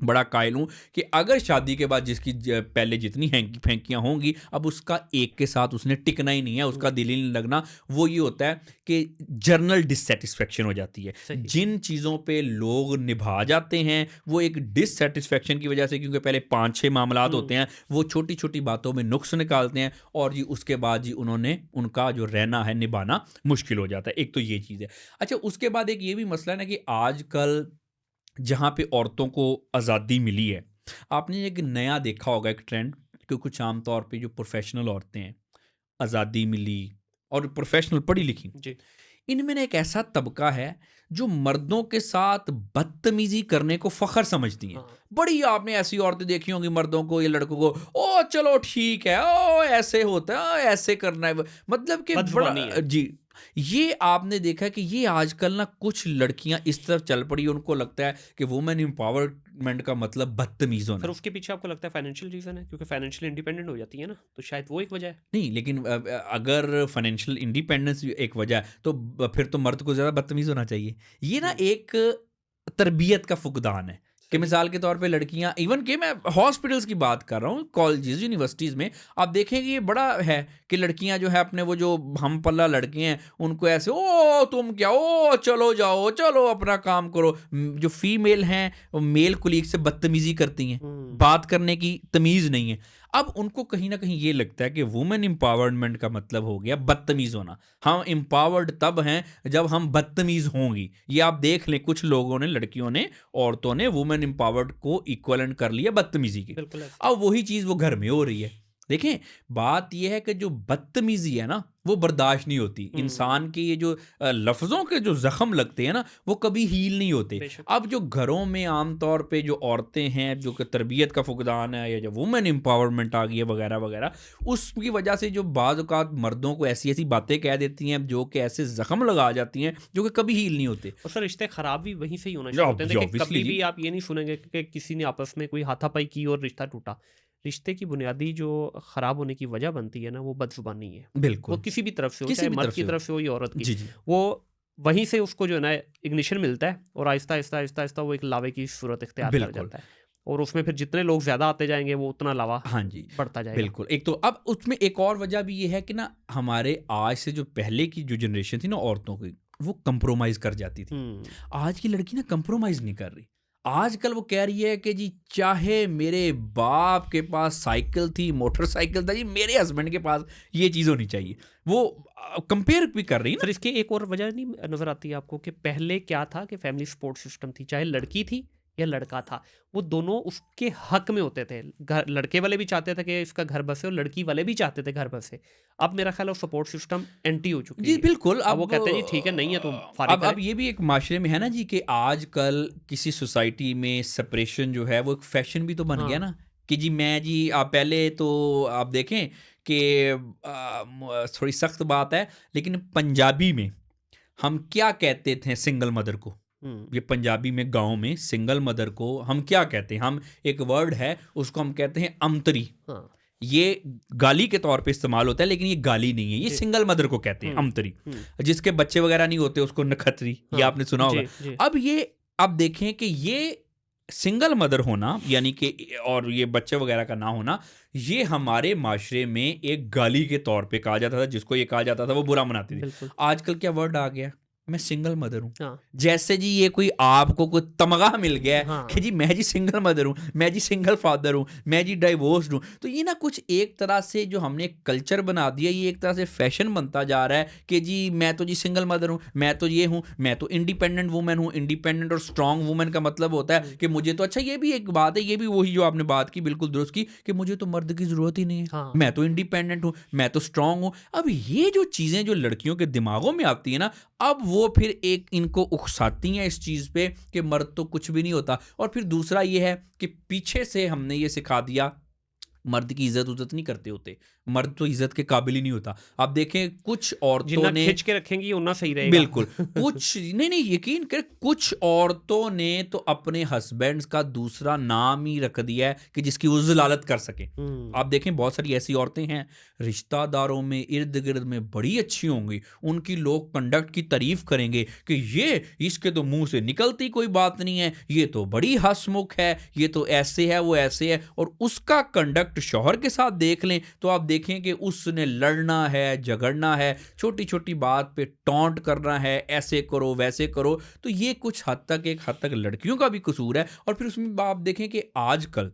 बड़ा कायल हूँ कि अगर शादी के बाद जिसकी पहले जितनी हैंकी फेंकियाँ होंगी, अब उसका एक के साथ उसने टिकना ही नहीं है, उसका दिल ही नहीं लगना, वो ये होता है कि जर्नल डिससेटिस्फेक्शन हो जाती है। सही। जिन चीज़ों पे लोग निभा जाते हैं, वो एक डिससेटिस्फेक्शन की वजह से, क्योंकि पहले 5-6 मामलात होते हैं, वो छोटी छोटी बातों में नुक्स निकालते हैं और जी उसके बाद जी उन्होंने उनका जो रहना है, निभाना मुश्किल हो जाता है। एक तो ये चीज़ है। अच्छा, उसके बाद एक ये भी मसला है ना कि आजकल जहाँ पे औरतों को आज़ादी मिली है, आपने एक नया देखा होगा एक ट्रेंड, कि कुछ आम तौर पे जो प्रोफेशनल औरतें हैं, आज़ादी मिली और प्रोफेशनल पढ़ी लिखी, जी। इनमें ना एक ऐसा तबका है जो मर्दों के साथ बदतमीजी करने को फ़ख्र समझती हैं। हाँ। बड़ी आपने ऐसी औरतें देखी होंगी मर्दों को या लड़कों को, ओ चलो ठीक है, ओ ऐसे होता है, ओ ऐसे करना है, मतलब कि बदजुबानी बड़ा है। जी। ये आपने देखा कि ये आजकल ना कुछ लड़कियां इस तरफ चल पड़ी, उनको लगता है कि वुमेन एम्पावरमेंट का मतलब बदतमीज होना सर है। उसके पीछे आपको लगता है फाइनेंशियल रीज़न है? क्योंकि फाइनेंशियली इंडिपेंडेंट हो जाती है ना, तो शायद वो एक वजह है। नहीं, लेकिन अगर फाइनेंशियल इंडिपेंडेंस एक वजह है, तो फिर तो मर्द को ज़्यादा बदतमीज़ होना चाहिए। ये ना एक तरबियत का फुकदान है कि सही। मिसाल के तौर पे लड़कियां, इवन कि मैं हॉस्पिटल्स की बात कर रहा हूँ, कॉलेजेस, यूनिवर्सिटीज़ में आप देखेंगे ये बड़ा है कि लड़कियां जो है अपने वो जो हम पल्ला लड़के हैं उनको ऐसे, ओ तुम क्या, ओ चलो जाओ, चलो अपना काम करो। जो फीमेल हैं वो मेल कुलीग से बदतमीज़ी करती हैं, बात करने की तमीज़ नहीं है। अब उनको कहीं ना कहीं ये लगता है कि वुमेन एम्पावरमेंट का मतलब हो गया बदतमीज़ होना। हम एम्पावर्ड तब हैं जब हम बदतमीज़ होंगी। ये आप देख लें, कुछ लोगों ने, लड़कियों ने, औरतों ने वुमेन एम्पावर्ड को इक्वलेंट कर लिया बदतमीज़ी की। बिल्कुल ऐसे। अब वही चीज़ वो घर में हो रही है। देखें, बात यह है कि जो बदतमीज़ी है ना, वो बर्दाश्त नहीं होती। इंसान के ये जो लफ्ज़ों के जो ज़ख्म लगते हैं ना, वो कभी हील नहीं होते। बेशक। अब जो घरों में आम तौर पे जो औरतें हैं, जो कि तरबियत का फुकदान है, या जो वुमेन एम्पावरमेंट आ गई है वगैरह वगैरह, उसकी वजह से जो बाज़ औक़ात मर्दों को ऐसी ऐसी बातें कह देती हैं जो कि ऐसे ज़ख्म लगा जाती हैं जो कि कभी हील नहीं होते। और सर रिश्ते खराब भी वहीं से ही होना शुरू होते हैं। देखिए ऑब्वियसली कभी जी। भी आप ये नहीं सुनेंगे कि किसी ने आपस में कोई हाथापाई की और रिश्ता टूटा। रिश्ते की बुनियादी जो खराब होने की वजह बनती है ना, वो बदजुबानी है। वो बिल्कुल, किसी भी तरफ से हो, किसी चाहे भी मर्द तरफ की से हो। तरफ से हो या औरत की। जी, जी। वो वहीं से उसको जो है ना इग्निशन मिलता है और आहिस्ता आहिस्ता आहिस्ता आहिस्ता वो एक लावे की सूरत इख्तियार कर बिल्कुल। जाता है। और उसमें फिर जितने लोग ज़्यादा आते जाएंगे वो उतना लावा हाँ जी, बढ़ता जाएगा। बिल्कुल। एक तो अब उसमें एक और वजह भी ये है कि ना, हमारे आज से जो पहले की जो जनरेशन थी ना औरतों की, वो कंप्रोमाइज़ कर जाती थी। आज की लड़की ना कंप्रोमाइज़ नहीं कर रही। आजकल वो कह रही है कि जी चाहे मेरे बाप के पास साइकिल थी, मोटरसाइकिल था, जी मेरे हस्बैंड के पास ये चीज़ होनी चाहिए। वो कंपेयर भी कर रही है सर ना। इसकी एक और वजह नहीं नज़र आती है आपको कि पहले क्या था कि फैमिली सपोर्ट सिस्टम थी, चाहे लड़की थी या लड़का था, वो दोनों उसके हक में होते थे। घर लड़के वाले भी चाहते थे कि इसका घर बसे और लड़की वाले भी चाहते थे घर बसे। अब मेरा ख्याल है सपोर्ट सिस्टम एंटी हो चुकी जी, है। बिल्कुल। अब वो कहते हैं जी ठीक है, नहीं है तो फारिग अब करें। ये भी एक माशरे में है ना जी कि आजकल किसी सोसाइटी में सेपरेशन जो है वो एक फैशन भी तो बन गया हाँ, ना कि जी मैं जी आप पहले तो आप देखें कि थोड़ी सख्त बात है लेकिन पंजाबी में हम क्या कहते थे सिंगल मदर को? हुँ, ये पंजाबी में गाँव में सिंगल मदर को हम क्या कहते हैं? हम एक वर्ड है उसको हम कहते हैं अमतरी। हाँ, ये गाली के तौर पे इस्तेमाल होता है लेकिन ये गाली नहीं है, ये जी, सिंगल मदर को कहते हैं हुँ, अमतरी। हुँ, जिसके बच्चे वगैरह नहीं होते उसको नखत्री, ये हाँ, आपने सुना होगा। जी, जी, अब ये आप देखें कि ये सिंगल मदर होना यानी कि और ये बच्चे वगैरह का ना होना, ये हमारे माशरे में एक गाली के तौर पे कहा जाता था, जिसको ये कहा जाता था वो बुरा मनाती थी। बिल्कुल, आजकल क्या वर्ड आ गया? मैं सिंगल मदर हूँ। हाँ, जैसे जी ये कोई आपको कोई तमगा मिल गया है कि हाँ, जी मैं जी सिंगल मदर हूँ, मैं जी सिंगल फादर हूँ, मैं जी डाइवोर्स्ड हूँ। तो ये ना कुछ एक तरह से जो हमने कल्चर बना दिया, ये एक तरह से फैशन बनता जा रहा है कि जी मैं तो जी सिंगल मदर हूँ, मैं तो ये हूँ, मैं तो इंडिपेंडेंट वुमन हूँ। इंडिपेंडेंट और स्ट्रॉन्ग वुमन का मतलब होता है हुँ, कि मुझे तो अच्छा ये भी एक बात है, ये भी वही जो आपने बात की बिल्कुल दुरुस्त की कि मुझे तो मर्द की ज़रूरत ही नहीं है। हाँ, मैं तो इंडिपेंडेंट हूँ, मैं तो स्ट्रॉन्ग हूँ। अब ये जो चीज़ें जो लड़कियों के दिमागों में आती है ना, अब वो फिर एक इनको उकसाती हैं इस चीज़ पे कि मर्द तो कुछ भी नहीं होता। और फिर दूसरा ये है कि पीछे से हमने ये सिखा दिया मर्द की इज्जत उज्जत नहीं करते होते, मर्द तो इज्जत के काबिल ही नहीं होता। आप देखें कुछ औरतों जितना ने खिंच के रखेंगी उतना सही रहेगा। बिल्कुल, कुछ नहीं, यकीन करें कुछ औरतों ने तो अपने हस्बैंड्स का दूसरा नाम ही रख दिया है कि जिसकी वो ज़लालत कर सकें। हुँ, आप देखें बहुत सारी ऐसी औरतें हैं, रिश्तेदारों में, इर्द-गिर्द में बड़ी अच्छी होंगी, उनकी लोग कंडक्ट की तारीफ़ करेंगे कि ये इसके तो मुँह से निकलती कोई बात नहीं है, ये तो बड़ी हँसमुख है, ये तो ऐसे है, वो ऐसे है और उसका कंडक्ट शौहर के साथ देख लें, तो आप देखें कि उसने लड़ना है, झगड़ना है, छोटी-छोटी बात पे टॉन्ट करना है, ऐसे करो, वैसे करो। तो ये कुछ हद तक एक हद तक लड़कियों का भी कसूर है और फिर उसमें आप देखें कि आजकल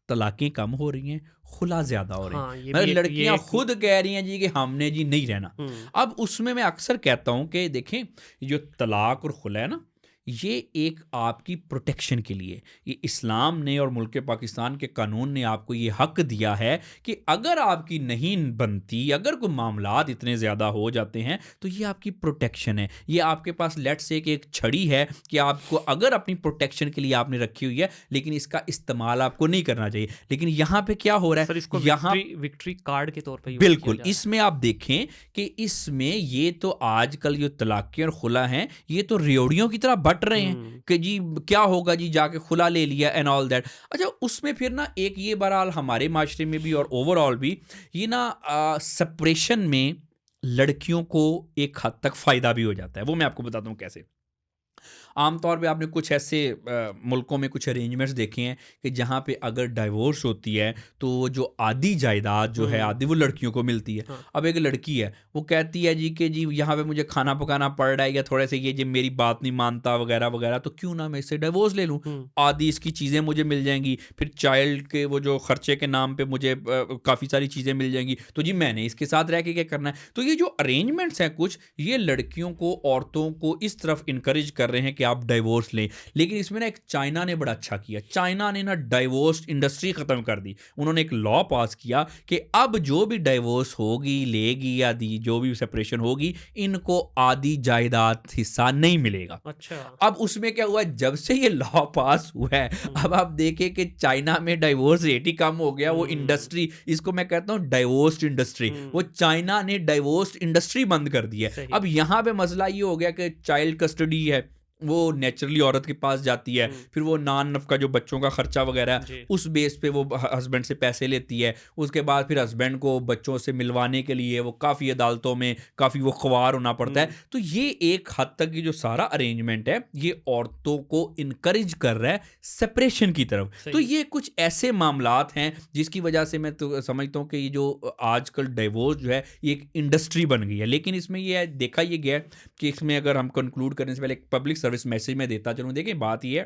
तलाक़ें कम हो रही हैं, खुला ज़्यादा हो रहे हैं। हाँ, मतलब ये लड़कियाँ एक खुद कह रही हैं जी कि हमने जी नहीं रहना। हुँ, अब उसमें मैं अक्सर कहता हूँ कि देखें, ये जो तलाक और खुला है ना, ये एक आपकी प्रोटेक्शन के लिए, ये इस्लाम ने और मुल्क पाकिस्तान के कानून ने आपको ये हक दिया है कि अगर आपकी नहीं बनती, अगर कोई मामलात इतने ज़्यादा हो जाते हैं, तो ये आपकी प्रोटेक्शन है। ये आपके पास लेट्स से कि एक छड़ी है कि आपको अगर अपनी प्रोटेक्शन के लिए आपने रखी हुई है, लेकिन इसका इस्तेमाल आपको नहीं करना चाहिए। लेकिन यहाँ पे क्या हो रहा सर है? इसको यहाँ विक्ट्री विक्ट्री कार्ड के तौर पे यूज़ किया बिल्कुल, जा रहा है। इसमें आप देखें कि इसमें ये तो आजकल जो तलाक़ें और खुला हैं, ये तो रेवड़ियों की तरह बँट रहे हैं हुँ, कि जी क्या होगा जी जाके खुला ले लिया एंड ऑल दैट। अच्छा उसमें फिर ना एक ये बहरहाल हमारे माशरे में भी और ओवरऑल भी ये ना सेपरेशन में लड़कियों को एक हद तक फ़ायदा भी हो जाता है। वो मैं आपको बताता हूँ कैसे। आमतौर पे आपने कुछ ऐसे मुल्कों में कुछ अरेंजमेंट्स देखे हैं कि जहाँ पे अगर डाइवोर्स होती है तो वो जो आधी जायदाद जो है हुँ, आधी वो लड़कियों को मिलती है। हाँ, अब एक लड़की है वो कहती है जी कि जी यहाँ पे मुझे खाना पकाना पड़ रहा है या थोड़े से ये जी मेरी बात नहीं मानता वगैरह वगैरह तो क्यों ना मैं इससे डाइवोर्स ले लूँ। हुँ, आधी इसकी चीज़ें मुझे मिल जाएंगी फिर चाइल्ड के वो जो खर्चे के नाम पे मुझे काफ़ी सारी चीज़ें मिल जाएंगी तो जी मैंने इसके साथ रह के क्या करना है। तो ये जो अरेंजमेंट्स हैं कुछ ये लड़कियों को औरतों को इस तरफ इनकरेज कर रहे हैं कि आप डाइवोर्स लें। लेकिन इसमें ना एक चाइना ने बड़ा अच्छा किया। चाइना ने ना डाइवोर्स इंडस्ट्री ख़त्म कर दी। उन्होंने एक लॉ पास किया कि अब जो भी डाइवोर्स होगी, लेगी या दी जो भी सेपरेशन होगी, इनको आधी जायदाद हिस्सा नहीं मिलेगा। अच्छा, अब उसमें क्या हुआ है, जब से ये लॉ पास हुआ है, हुँ, अब आप देखें कि चाइना में डाइवोर्स रेट ही कम हो गया। वो हुँ, इंडस्ट्री इसको मैं कहता हूँ डाइवोर्स्ड इंडस्ट्री। वो हुँ, चाइना ने डाइवोर्स्ड इंडस्ट्री बंद कर दी है। सही, अब यहाँ पे मसला ये हो गया कि चाइल्ड कस्टडी है, वो नेचुरली औरत के पास जाती है। हुँ, फिर वो नान नफ़का जो बच्चों का खर्चा वगैरह है, जी, उस बेस पे वो हस्बैंड से पैसे लेती है। उसके बाद फिर हस्बैंड को बच्चों से मिलवाने के लिए वो काफ़ी अदालतों में काफ़ी वो ख्वार होना पड़ता है। हुँ, तो ये एक हद तक ये जो सारा अरेंजमेंट है ये औरतों को इनकरेज कर रहा है सेपरेशन की तरफ। तो सही, ये कुछ ऐसे मामलात हैं जिसकी वजह से मैं तो समझता हूँ कि ये जो आजकल डिवोर्स जो है ये एक इंडस्ट्री बन गई है। लेकिन इसमें ये देखा ये गया है कि इसमें अगर हम कंक्लूड करने से पहले एक पब्लिक सर्विस मैसेज में देता चलूँ। देखिए बात ये है,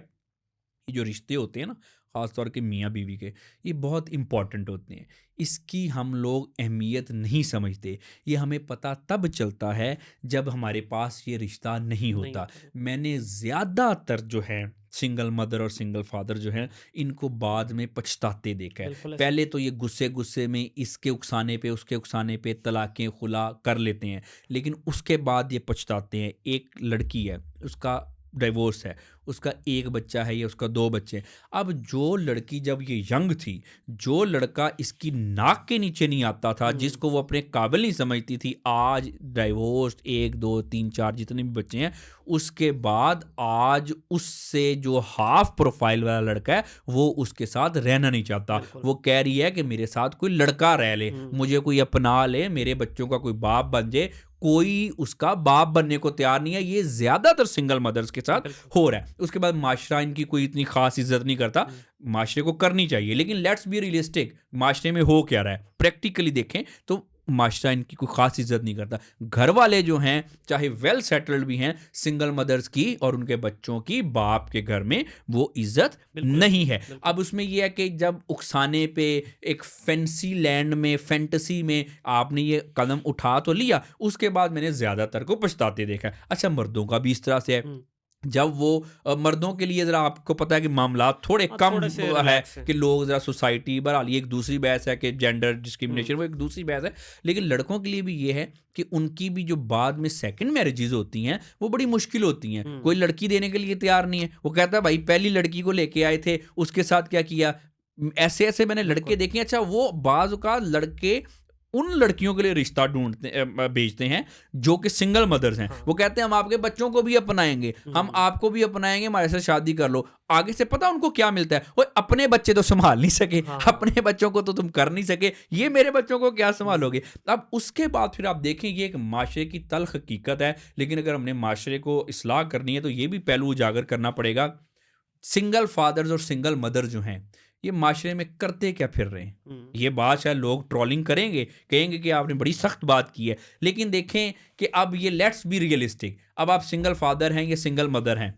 ये जो रिश्ते होते हैं ना ख़ास तौर के मियाँ बीवी के, ये बहुत इंपॉर्टेंट होते हैं। इसकी हम लोग अहमियत नहीं समझते। ये हमें पता तब चलता है जब हमारे पास ये रिश्ता नहीं नहीं होता। होता है। मैंने ज़्यादातर जो है सिंगल मदर और सिंगल फादर जो हैं, इनको बाद में पछताते देखा है। बिल्कुल ऐसा। पहले तो ये गुस्से-गुस्से में इसके उकसाने पे, उसके उकसाने पे तलाक़ें, खुला कर लेते हैं, लेकिन उसके बाद ये पछताते हैं। एक लड़की है, उसका डिवोर्स है, उसका 1 बच्चा है या उसका 2 बच्चे हैं। अब जो लड़की जब ये यंग थी, जो लड़का इसकी नाक के नीचे नहीं आता था, हुँ, जिसको वो अपने काबिल नहीं समझती थी, आज डिवोर्स्ड 1, 2, 3, 4 जितने भी बच्चे हैं, उसके बाद आज उससे जो हाफ प्रोफाइल वाला लड़का है, वो उसके साथ रहना नहीं चाहता। बिल्कुल। वो कह रही है कि मेरे साथ कोई लड़का रह ले, हुँ, मुझे कोई अपना ले, मेरे बच्चों का कोई बाप बन जाए। कोई उसका बाप बनने को तैयार नहीं है। ये ज़्यादातर सिंगल मदर्स के साथ बिल्कुल। हो रहा है। उसके बाद माशरा इनकी कोई इतनी ख़ास इज़्ज़त नहीं करता। हुँ, माशरे को करनी चाहिए, लेकिन लेट्स बी रियलिस्टिक, माशरे में हो क्या रहा है? प्रैक्टिकली देखें तो माशरा इनकी कोई ख़ास इज़्ज़त नहीं करता। घर वाले जो हैं, चाहे वेल सेटल्ड भी हैं, सिंगल मदर्स की और उनके बच्चों की बाप के घर में वो इज़्ज़त बिल्कुल नहीं ऐसा। है। बिल्कुल। अब उसमें ये है कि जब उकसाने पे एक फैंसी लैंड में, फैंटेसी में आपने ये कदम उठा तो लिया, उसके बाद मैंने ज़्यादातर को पछताते देखा है। अच्छा, मर्दों का भी इस तरह से है। हुँ, जब वो मर्दों के लिए ज़रा आपको पता है कि मामलात थोड़े हाँ, कम थोड़े से है रिलैक्स हैं। कि लोग ज़रा सोसाइटी बहरहाल ये एक दूसरी बहस है कि जेंडर डिस्क्रिमिनेशन, हुँ, वो एक दूसरी बहस है। लेकिन लड़कों के लिए भी ये है कि उनकी भी जो बाद में सेकंड मैरिजेज़ होती हैं, वो बड़ी मुश्किल होती हैं। हुँ, कोई लड़की देने के लिए तैयार नहीं है। वो कहता है भाई पहली लड़की को लेके आए थे, उसके साथ क्या किया? ऐसे-ऐसे मैंने लड़के बिल्कुल। देखे हैं। अच्छा, वो बाज़ औक़ात लड़के उन लड़कियों के लिए रिश्ता ढूँढते भेजते हैं जो कि सिंगल मदर्स हैं। हाँ। वो कहते हैं हम आपके बच्चों को भी अपनाएँगे, हम हुँ, आपको भी अपनाएँगे, हमारे साथ शादी कर लो। आगे से पता उनको क्या मिलता है? ओए अपने बच्चे तो सँभाल नहीं सके, हाँ। अपने बच्चों को तो तुम कर नहीं सके, ये मेरे बच्चों को क्या हुँ, सँभालोगे? अब उसके बाद फिर आप देखें, ये एक माशरे की तल्ख़ हकीकत है, लेकिन अगर हमने माशरे को इस्लाह करनी है तो ये भी पहलू उजागर करना पड़ेगा। सिंगल फादर्स और सिंगल मदर जो हैं, ये माशरे में करते क्या फिर रहे हैं? हुँ, ये बात शायद लोग ट्रोलिंग करेंगे, कहेंगे कि आपने बड़ी सख्त बात की है। लेकिन देखें कि अब ये लेट्स बी रियलिस्टिक, अब आप सिंगल फादर हैं या सिंगल मदर हैं,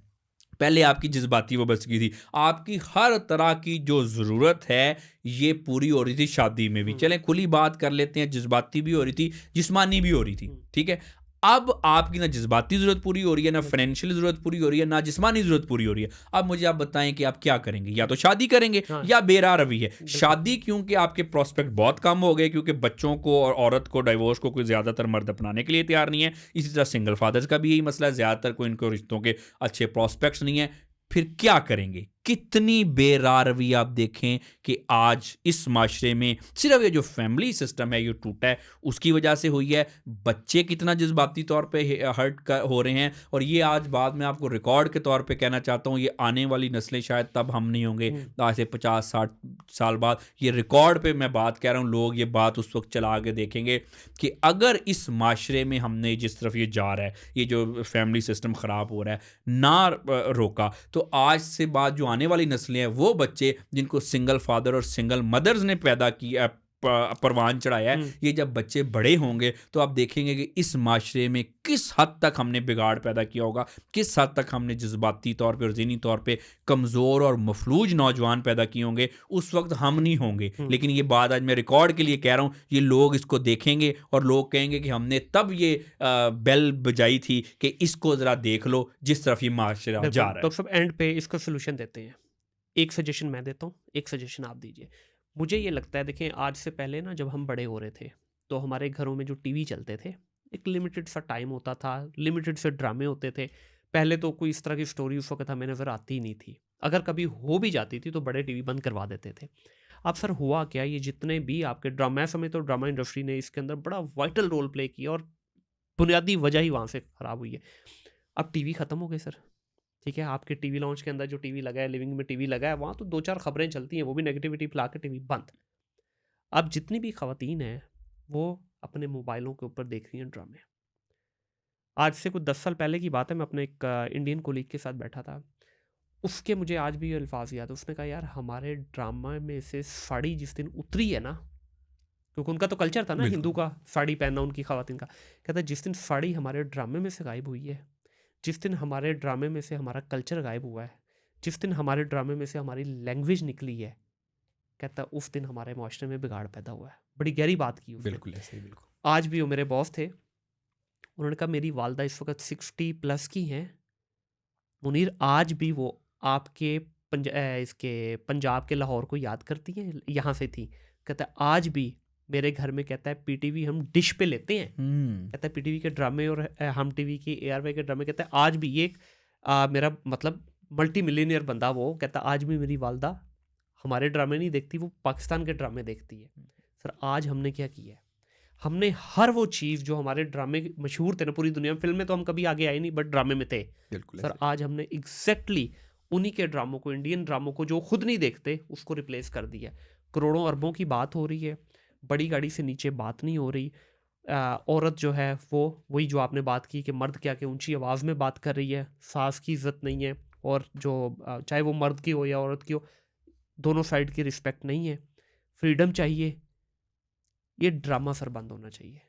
पहले आपकी जज्बाती वाबस्तगी थी। आपकी हर तरह की जो ज़रूरत है, ये पूरी हो रही थी शादी में भी। हुँ, चलें खुली बात कर लेते हैं, जज्बाती भी हो रही थी, जिस्मानी भी हो रही थी, हुँ, ठीक है? अब आपकी ना जज्बाती ज़रूरत पूरी हो रही है, ना बिल्कुल। फाइनेंशियल ज़रूरत पूरी हो रही है, ना जिस्मानी ज़रूरत पूरी हो रही है। अब मुझे आप बताएँ कि आप क्या करेंगे? या तो शादी करेंगे हाँ, या बेराह रवी है। बिल्कुल। शादी क्योंकि आपके प्रॉस्पेक्ट बहुत कम हो गए, क्योंकि बच्चों को और औरत को, डिवोर्स को कोई ज़्यादातर मर्द अपनाने के लिए तैयार नहीं है। इसी तरह सिंगल फादर्स का भी यही मसला है, ज़्यादातर को इनको रिश्तों के अच्छे प्रॉस्पेक्ट्स नहीं है। फिर क्या करेंगे? कितनी बेराह रवी आप देखें कि आज इस माशरे में सिर्फ ये जो फैमिली सिस्टम है ये टूटा है, उसकी वजह से हुई है। बच्चे कितना जज्बाती तौर पे हो रहे हैं, और ये आज बाद में आपको रिकॉर्ड के तौर पे कहना चाहता हूँ, ये आने वाली नस्लें शायद तब हम नहीं होंगे, हुँ, आज से 50-60 साल बाद ये रिकॉर्ड पे मैं बात कह रहा हूँ, लोग ये बात उस वक्त चला के देखेंगे कि अगर इस माशरे में हमने जिस तरफ ये जा रहा है, ये जो फैमिली सिस्टम ख़राब हो रहा है, ना रोका, तो आज से बाद जो आने वाली नस्लें हैं, वो बच्चे जिनको सिंगल फादर और सिंगल मदर्स ने पैदा किया, परवान चढ़ाया है, हुँ, ये जब बच्चे बड़े होंगे तो आप देखेंगे कि इस माशरे में किस हद तक हमने बिगाड़ पैदा किया होगा, किस हद तक हमने जज्बाती तौर पे और ज़हनी तौर पे कमज़ोर और मफलूज नौजवान पैदा किए होंगे। उस वक्त हम नहीं होंगे, हुँ, लेकिन ये बात आज मैं रिकॉर्ड के लिए कह रहा हूँ, ये लोग इसको देखेंगे और लोग कहेंगे कि हमने तब ये बेल बजाई थी कि इसको ज़रा देख लो जिस तरफ ये माशरा जा बिल्कुल। रहा है। डॉक्टर साहब एंड पे इसका सॉल्यूशन देते हैं। एक सजेशन मैं देता हूँ, एक सजेशन आप दीजिए। मुझे ये लगता है देखिए आज से पहले ना जब हम बड़े हो रहे थे, तो हमारे घरों में जो टीवी चलते थे, एक लिमिटेड सा टाइम होता था, लिमिटेड से ड्रामे होते थे। पहले तो कोई इस तरह की स्टोरी उस वक़्त हमें नज़र आती ही नहीं थी। अगर कभी हो भी जाती थी तो बड़े टीवी बंद करवा देते थे। अब सर हुआ क्या, ये जितने भी आपके ड्रामा, मैं समझता हूँ ड्रामा इंडस्ट्री ने इसके अंदर बड़ा वाइटल रोल प्ले किया और बुनियादी वजह ही वहाँ से ख़राब हुई है। अब टीवी ख़त्म हो गए सर। ठीक है, आपके टीवी लाउंज के अंदर जो टीवी लगा है, लिविंग में टीवी लगा है, वहाँ तो 2-4 खबरें चलती हैं, वो भी नेगेटिविटी फैला के टीवी बंद। अब जितनी भी ख़वातीन हैं, वो अपने मोबाइलों के ऊपर देख रही हैं ड्रामे। आज से कुछ 10 साल पहले की बात है, मैं अपने एक इंडियन कोलीग के साथ बैठा था। उसके मुझे आज भी ये अल्फ़ाज़ याद है, उसने कहा यार हमारे ड्रामा में से साड़ी जिस दिन उतरी है ना, क्योंकि उनका तो कल्चर था ना हिंदू बिल्कुल। का, साड़ी पहनना उनकी ख़वातीन का। कहता है जिस दिन साड़ी हमारे ड्रामे में से गायब हुई है, जिस दिन हमारे ड्रामे में से हमारा कल्चर गायब हुआ है, जिस दिन हमारे ड्रामे में से हमारी लैंग्वेज निकली है, कहता है उस दिन हमारे माशरे में बिगाड़ पैदा हुआ है। बड़ी गहरी बात की उसने। बिल्कुल ऐसे ही, बिल्कुल। आज भी वो मेरे बॉस थे, उन्होंने कहा मेरी वालदा इस वक़्त 60 प्लस की हैं, मुनीर आज भी वो आपके इसके पंजाब के लाहौर को याद करती हैं? यहाँ से थी। कहता है आज भी मेरे घर में, कहता है पीटीवी हम डिश पे लेते हैं। कहता है पीटीवी के ड्रामे और हम टीवी की एआरवाई के ड्रामे, कहता है आज भी ये मेरा मतलब मल्टी मिलियनियर बंदा वो, कहता है आज भी मेरी वालदा हमारे ड्रामे नहीं देखती, वो पाकिस्तान के ड्रामे देखती है। सर आज हमने क्या किया है? हमने हर वो चीज़ जो हमारे ड्रामे मशहूर थे ना पूरी दुनिया में, फिल्म में तो हम कभी आगे आए नहीं बट ड्रामे में थे। बिल्कुल सर ऐसे। आज हमने एग्जैक्टली उन्हीं के ड्रामों को, इंडियन ड्रामों को जो खुद नहीं देखते, उसको रिप्लेस कर दिया। करोड़ों अरबों की बात हो रही है, बड़ी गाड़ी से नीचे बात नहीं हो रही। औरत जो है वो वही जो आपने बात की कि मर्द क्या के ऊंची आवाज़ में बात कर रही है, सास की इज्जत नहीं है, और जो चाहे वो मर्द की हो या औरत की हो, दोनों साइड की रिस्पेक्ट नहीं है, फ्रीडम चाहिए। ये ड्रामा सर बंद होना चाहिए।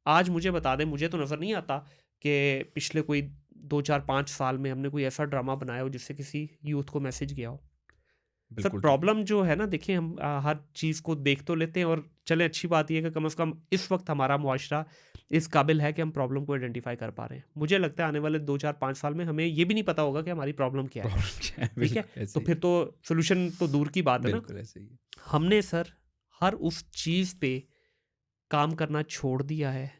आज मुझे बता दें, मुझे तो नज़र नहीं आता कि पिछले कोई 2 4 5 साल में हमने कोई ऐसा ड्रामा बनाया हो जिससे किसी यूथ को मैसेज गया हो। सर बिल्कुल ठीक। प्रॉब्लम जो है ना, देखिए हम हर चीज़ को देख तो लेते हैं, और चले अच्छी बात यह है कि कम से कम इस वक्त हमारा मुआशरा इस काबिल है कि हम प्रॉब्लम को आइडेंटिफाई कर पा रहे हैं। मुझे लगता है आने वाले 2 4 5 साल में हमें ये भी नहीं पता होगा कि हमारी प्रॉब्लम क्या है। प्रॉब्लम क्या है? ठीक है, बिल्कुल ऐसे तो ही। फिर तो सोल्यूशन तो दूर की बात है ना। बिल्कुल ऐसे ही है। हमने सर हर उस चीज़ पे काम करना छोड़ दिया है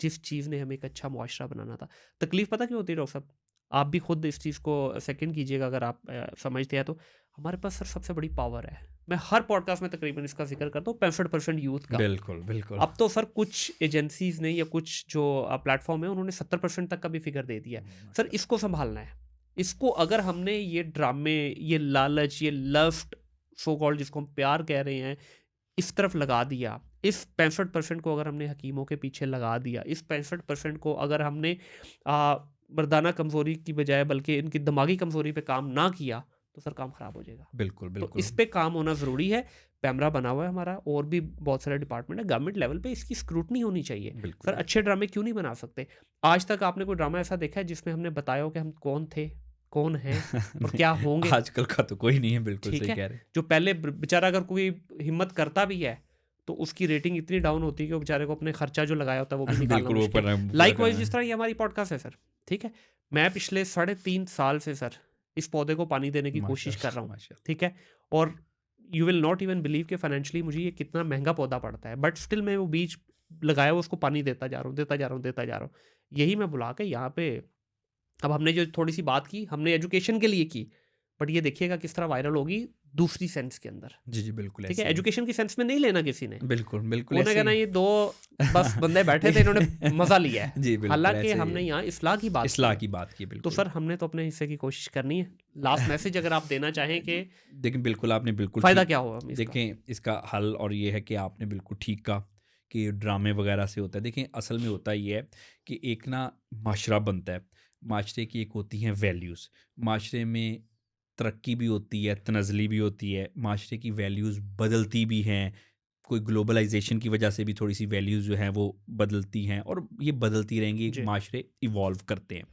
जिस चीज़ ने हमें एक अच्छा मुआशरा बनाना था। तकलीफ़ पता क्यों होती है डॉक्टर साहब? आप भी खुद इस चीज़ को सेकंड कीजिएगा अगर आप समझते हैं तो। हमारे पास सर सबसे बड़ी पावर है। मैं हर पॉडकास्ट में तकरीबन इसका ज़िक्र करता हूँ, 65% यूथ का। बिल्कुल, बिल्कुल। अब तो सर कुछ एजेंसीज़ ने या कुछ जो प्लेटफ़ॉर्म है उन्होंने 70% तक का भी फ़िगर दे दिया है। सर माशाल्लाह। इसको सँभालना है। इसको अगर हमने ये ड्रामे, ये लालच, ये लस्ट सो कॉल्ड जिसको हम प्यार कह रहे हैं, इस तरफ लगा दिया, इस 65% को अगर हमने हकीमों के पीछे लगा दिया, इस 65% को अगर हमने मर्दाना कमज़ोरी की बजाय बल्कि इनकी दिमागी कमज़ोरी पे काम ना किया, तो सर काम ख़राब हो जाएगा। बिल्कुल, तो बिल्कुल। इस पे काम होना ज़रूरी है। पैमरा बना हुआ है हमारा, और भी बहुत सारे डिपार्टमेंट है। गवर्नमेंट लेवल पे इसकी स्क्रूटनी होनी चाहिए। बिल्कुल सर ऐसे। अच्छे ड्रामे क्यों नहीं बना सकते? आज तक आपने कोई ड्रामा ऐसा देखा है जिसमें हमने बताया हो कि हम कौन थे, कौन हैं और नहीं, क्या होंगे? आजकल का तो कोई नहीं है, बिल्कुल ठीक सही है? कह रहे हैं। जो पहले बेचारा अगर कोई हिम्मत करता भी है, तो उसकी रेटिंग इतनी डाउन होती है कि वो बेचारे को अपने खर्चा जो लगाया होता है वो भी निकालना बिल्कुल वो मुश्किल। पर लाइकवाइज़ जिस तरह ये हमारी पॉडकास्ट है सर, ठीक है? मैं पिछले 3.5 साल से सर इस पौधे को पानी देने की कोशिश कर रहा माशाल्लाह, हूँ, माशाल्लाह। ठीक है? और you will not even believe कि फाइनेंशियली मुझे ये कितना महँगा पौधा पड़ता है, बट स्टिल मैं वो बीज लगाया हुआ उसको पानी देता जा रहा हूँ, देता जा रहा हूँ, देता जा रहा हूँ। यही मैं बुला के यहाँ पे, अब हमने जो थोड़ी-सी बात की, हमने एजुकेशन के लिए की, बट ये देखिएगा किस तरह वायरल होगी दूसरी सेंस के अंदर। जी, जी, बिल्कुल ठीक है? ऐसे ही है। एजुकेशन की सेंस में नहीं लेना किसी ने। बिल्कुल, बिल्कुल उन्होंने ऐसे कहना ही। ये 2 बस बंदे बैठे थे, इन्होंने मज़ा लिया है। जी, बिल्कुल हालाँकि ऐसे ही हमने है। यहाँ इस्लाह की बात की इस्लाह है। की बात की है, तो बिल्कुल। सर हमने तो अपने हिस्से की कोशिश करनी है। लास्ट मैसेज अगर आप देना चाहें कि देखिए, बिल्कुल आपने बिल्कुल फ़ायदा ठीक। क्या होगा हमें इसका? देखें, इसका हल और ये है कि आपने बिल्कुल ठीक कहा कि ड्रामे वगैरह से होता है। देखें, असल में होता ये है कि एक ना माशरा बनता है। माशरे की एक होती हैं वैल्यूज़। माशरे में तरक्की भी होती है, तनज़ली भी होती है। माशरे की वैल्यूज़ बदलती भी हैं। कोई ग्लोबलाइज़ेशन की वजह से भी थोड़ी-सी वैल्यूज़ जो हैं वो बदलती हैं और ये बदलती रहेंगी, जी। माशरे इवॉल्व करते हैं।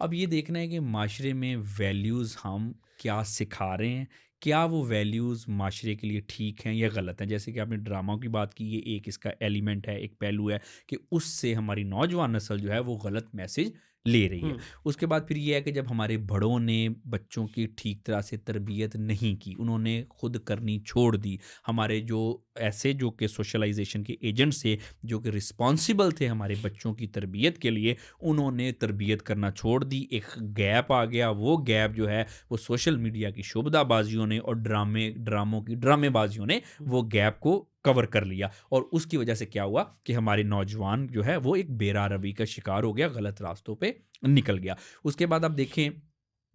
अब ये देखना है कि माशरे में वैल्यूज़ हम क्या सिखा रहे हैं, क्या वो वैल्यूज़ माशरे के लिए ठीक हैं या गलत हैं। जैसे कि आपने ड्रामा की बात की, ये एक इसका एलिमेंट है, एक पहलू है कि उससे हमारी नौजवान नस्ल जो है वो गलत मैसेज ले रही है। हुँ। उसके बाद फिर ये है कि जब हमारे बड़ों ने बच्चों की ठीक तरह से तरबियत नहीं की, उन्होंने खुद करनी छोड़ दी। हमारे जो ऐसे जो कि सोशलाइजेशन के एजेंट्स थे, जो कि रिस्पॉन्सिबल थे हमारे बच्चों की तरबियत के लिए, उन्होंने तरबियत करना छोड़ दी। एक गैप आ गया, वो गैप जो है वो सोशल मीडिया की शोबदाबाजियों ने और ड्रामों की ड्रामेबाजियों ने हुँ। वो गैप को कवर कर लिया। और उसकी वजह से क्या हुआ कि हमारे नौजवान जो है वो एक बेराह रवी का शिकार हो गया, गलत रास्तों पे निकल गया। उसके बाद आप देखें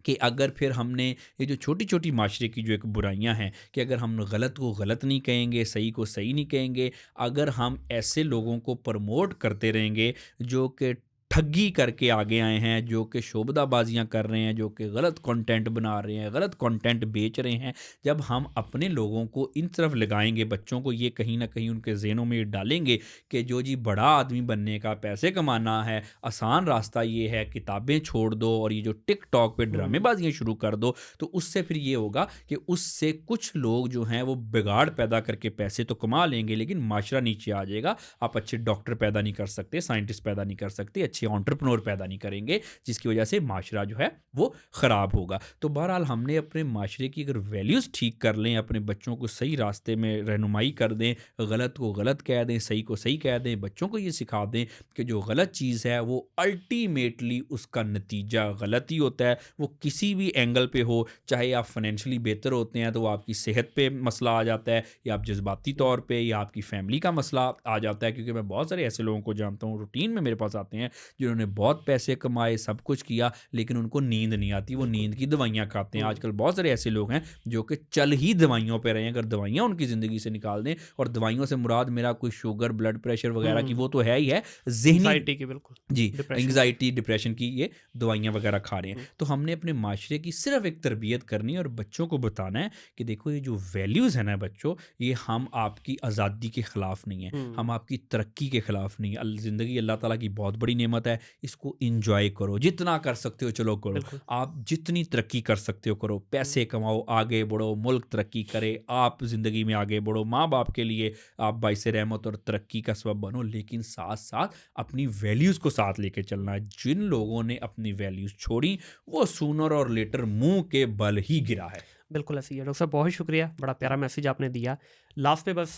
कि अगर फिर हमने ये जो छोटी-छोटी माशरे की जो एक बुराइयाँ हैं कि अगर हम गलत को गलत नहीं कहेंगे, सही को सही नहीं कहेंगे, अगर हम ऐसे लोगों को प्रमोट करते रहेंगे जो कि ठगी करके आगे आए हैं, जो कि शोबदाबाज़ियाँ कर रहे हैं, जो कि गलत कंटेंट बना रहे हैं, गलत कंटेंट बेच रहे हैं, जब हम अपने लोगों को इन तरफ लगाएँगे, बच्चों को ये कहीं न कहीं उनके ज़हनों में ये डालेंगे कि जो जी बड़ा आदमी बनने का, पैसे कमाना है, आसान रास्ता ये है, किताबें छोड़ दो और ये जो टिकटॉक पे हुँ। ड्रामेबाज़ियाँ शुरू कर दो, तो उससे फिर ये होगा कि उससे कुछ लोग जो हैं वो बिगाड़ पैदा करके पैसे तो कमा लेंगे, लेकिन माशरा नीचे आ जाएगा। आप अच्छे डॉक्टर पैदा नहीं कर सकते, साइंटिस्ट पैदा नहीं कर सकते, अच्छी अच्छे एंटरप्रेन्योर पैदा नहीं करेंगे, जिसकी वजह से माशरा जो है वो ख़राब होगा। तो बहरहाल हमने अपने माशरे की अगर वैल्यूज़ ठीक कर लें, अपने बच्चों को सही रास्ते में रहनुमाई कर दें, गलत को गलत कह दें, सही को सही कह दें, बच्चों को ये सिखा दें कि जो गलत चीज़ है वो अल्टीमेटली उसका नतीजा गलत ही होता है, वो किसी भी एंगल पे हो, चाहे आप फाइनेंशियली बेहतर होते हैं तो वो आपकी सेहत पे मसला आ जाता है, या आप जज्बाती तौर पे, या आपकी फैमिली का मसला आ जाता है। क्योंकि मैं बहुत सारे ऐसे लोगों को जानता हूँ, रूटीन में मेरे पास आते हैं, जिन्होंने बहुत पैसे कमाए, सब कुछ किया, लेकिन उनको नींद नहीं आती, वो बिल्कुल। नींद की दवाइयाँ खाते हैं। हुँ, आजकल बहुत सारे ऐसे लोग हैं जो कि चल ही दवाइयों पे रहे हैं। अगर दवाइयाँ उनकी ज़िंदगी से निकाल दें, और दवाइयों से मुराद मेरा कोई शुगर, ब्लड प्रेशर वगैरह की हुँ, वो तो है ही है, ज़हनी, एंग्ज़ायटी की बिल्कुल, जी, डिप्रेशन की। एंग्ज़ायटी, डिप्रेशन की ये दवाइयाँ वगैरह खा रहे हैं। हुँ, तो हमने अपने माशरे की सिर्फ़ एक तरबियत करनी है और बच्चों को बताना है कि देखो ये जो वैल्यूज़ हैं ना बच्चों, ये हम आपकी आज़ादी के ख़िलाफ़ नहीं हैं, हुँ, हम आपकी तरक्की के ख़िलाफ़ नहीं हैं। ज़िंदगी अल्लाह ताला की बहुत बड़ी नेमत है, इसको एन्जॉय करो, जितना कर सकते हो चलो करो। बिल्कुल। आप जितनी तरक्की कर सकते हो करो, हुँ, पैसे कमाओ, आगे बढ़ो, मुल्क तरक्की करे, आप ज़िंदगी में आगे बढ़ो, माँ-बाप के लिए आप बाइसे रहमत और तरक्की का सबब बनो, लेकिन साथ-साथ अपनी वैल्यूज़ को साथ लेके चलना है। जिन लोगों ने अपनी वैल्यूज़ छोड़ी, वो सूनर और लेटर मुँह के बल ही गिरा है। बिल्कुल ऐसे ही है। डॉक्टर साहब बहुत शुक्रिया, बड़ा प्यारा मैसेज आपने दिया। लास्ट पे बस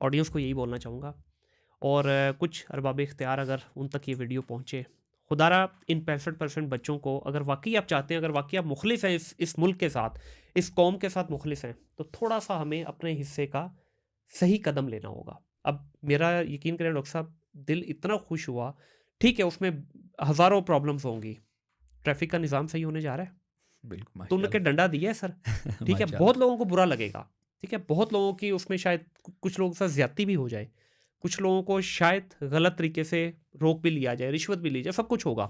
ऑडियंस को यही बोलना चाहूँगा, और कुछ अरबाब-ए-इख्तियार अगर उन तक ये वीडियो पहुँचे, खुदारा इन 65% बच्चों को अगर वाक़ई आप चाहते हैं, अगर वाक़ई आप मुख़लिस हैं इस मुल्क के साथ, इस कौम के साथ मुख़लिस हैं, तो थोड़ा-सा हमें अपने हिस्से का सही कदम लेना होगा। अब मेरा यकीन करें डॉक्टर साहब, दिल इतना खुश हुआ, ठीक है उसमें हज़ारों प्रॉब्लम्स होंगी, ट्रैफ़िक का निज़ाम सही होने जा रहा है, बिल्कुल, तुमने क्या माशाअल्लाह। डंडा दिया है सर? ठीक है, माशाअल्लाह। बहुत लोगों को बुरा लगेगा, ठीक है? बहुत लोगों की उसमें शायद कुछ लोगों के साथ ज़्यादती भी हो जाए, कुछ लोगों को शायद गलत तरीके से रोक भी लिया जाए, रिश्वत भी ली जाए, सब कुछ होगा।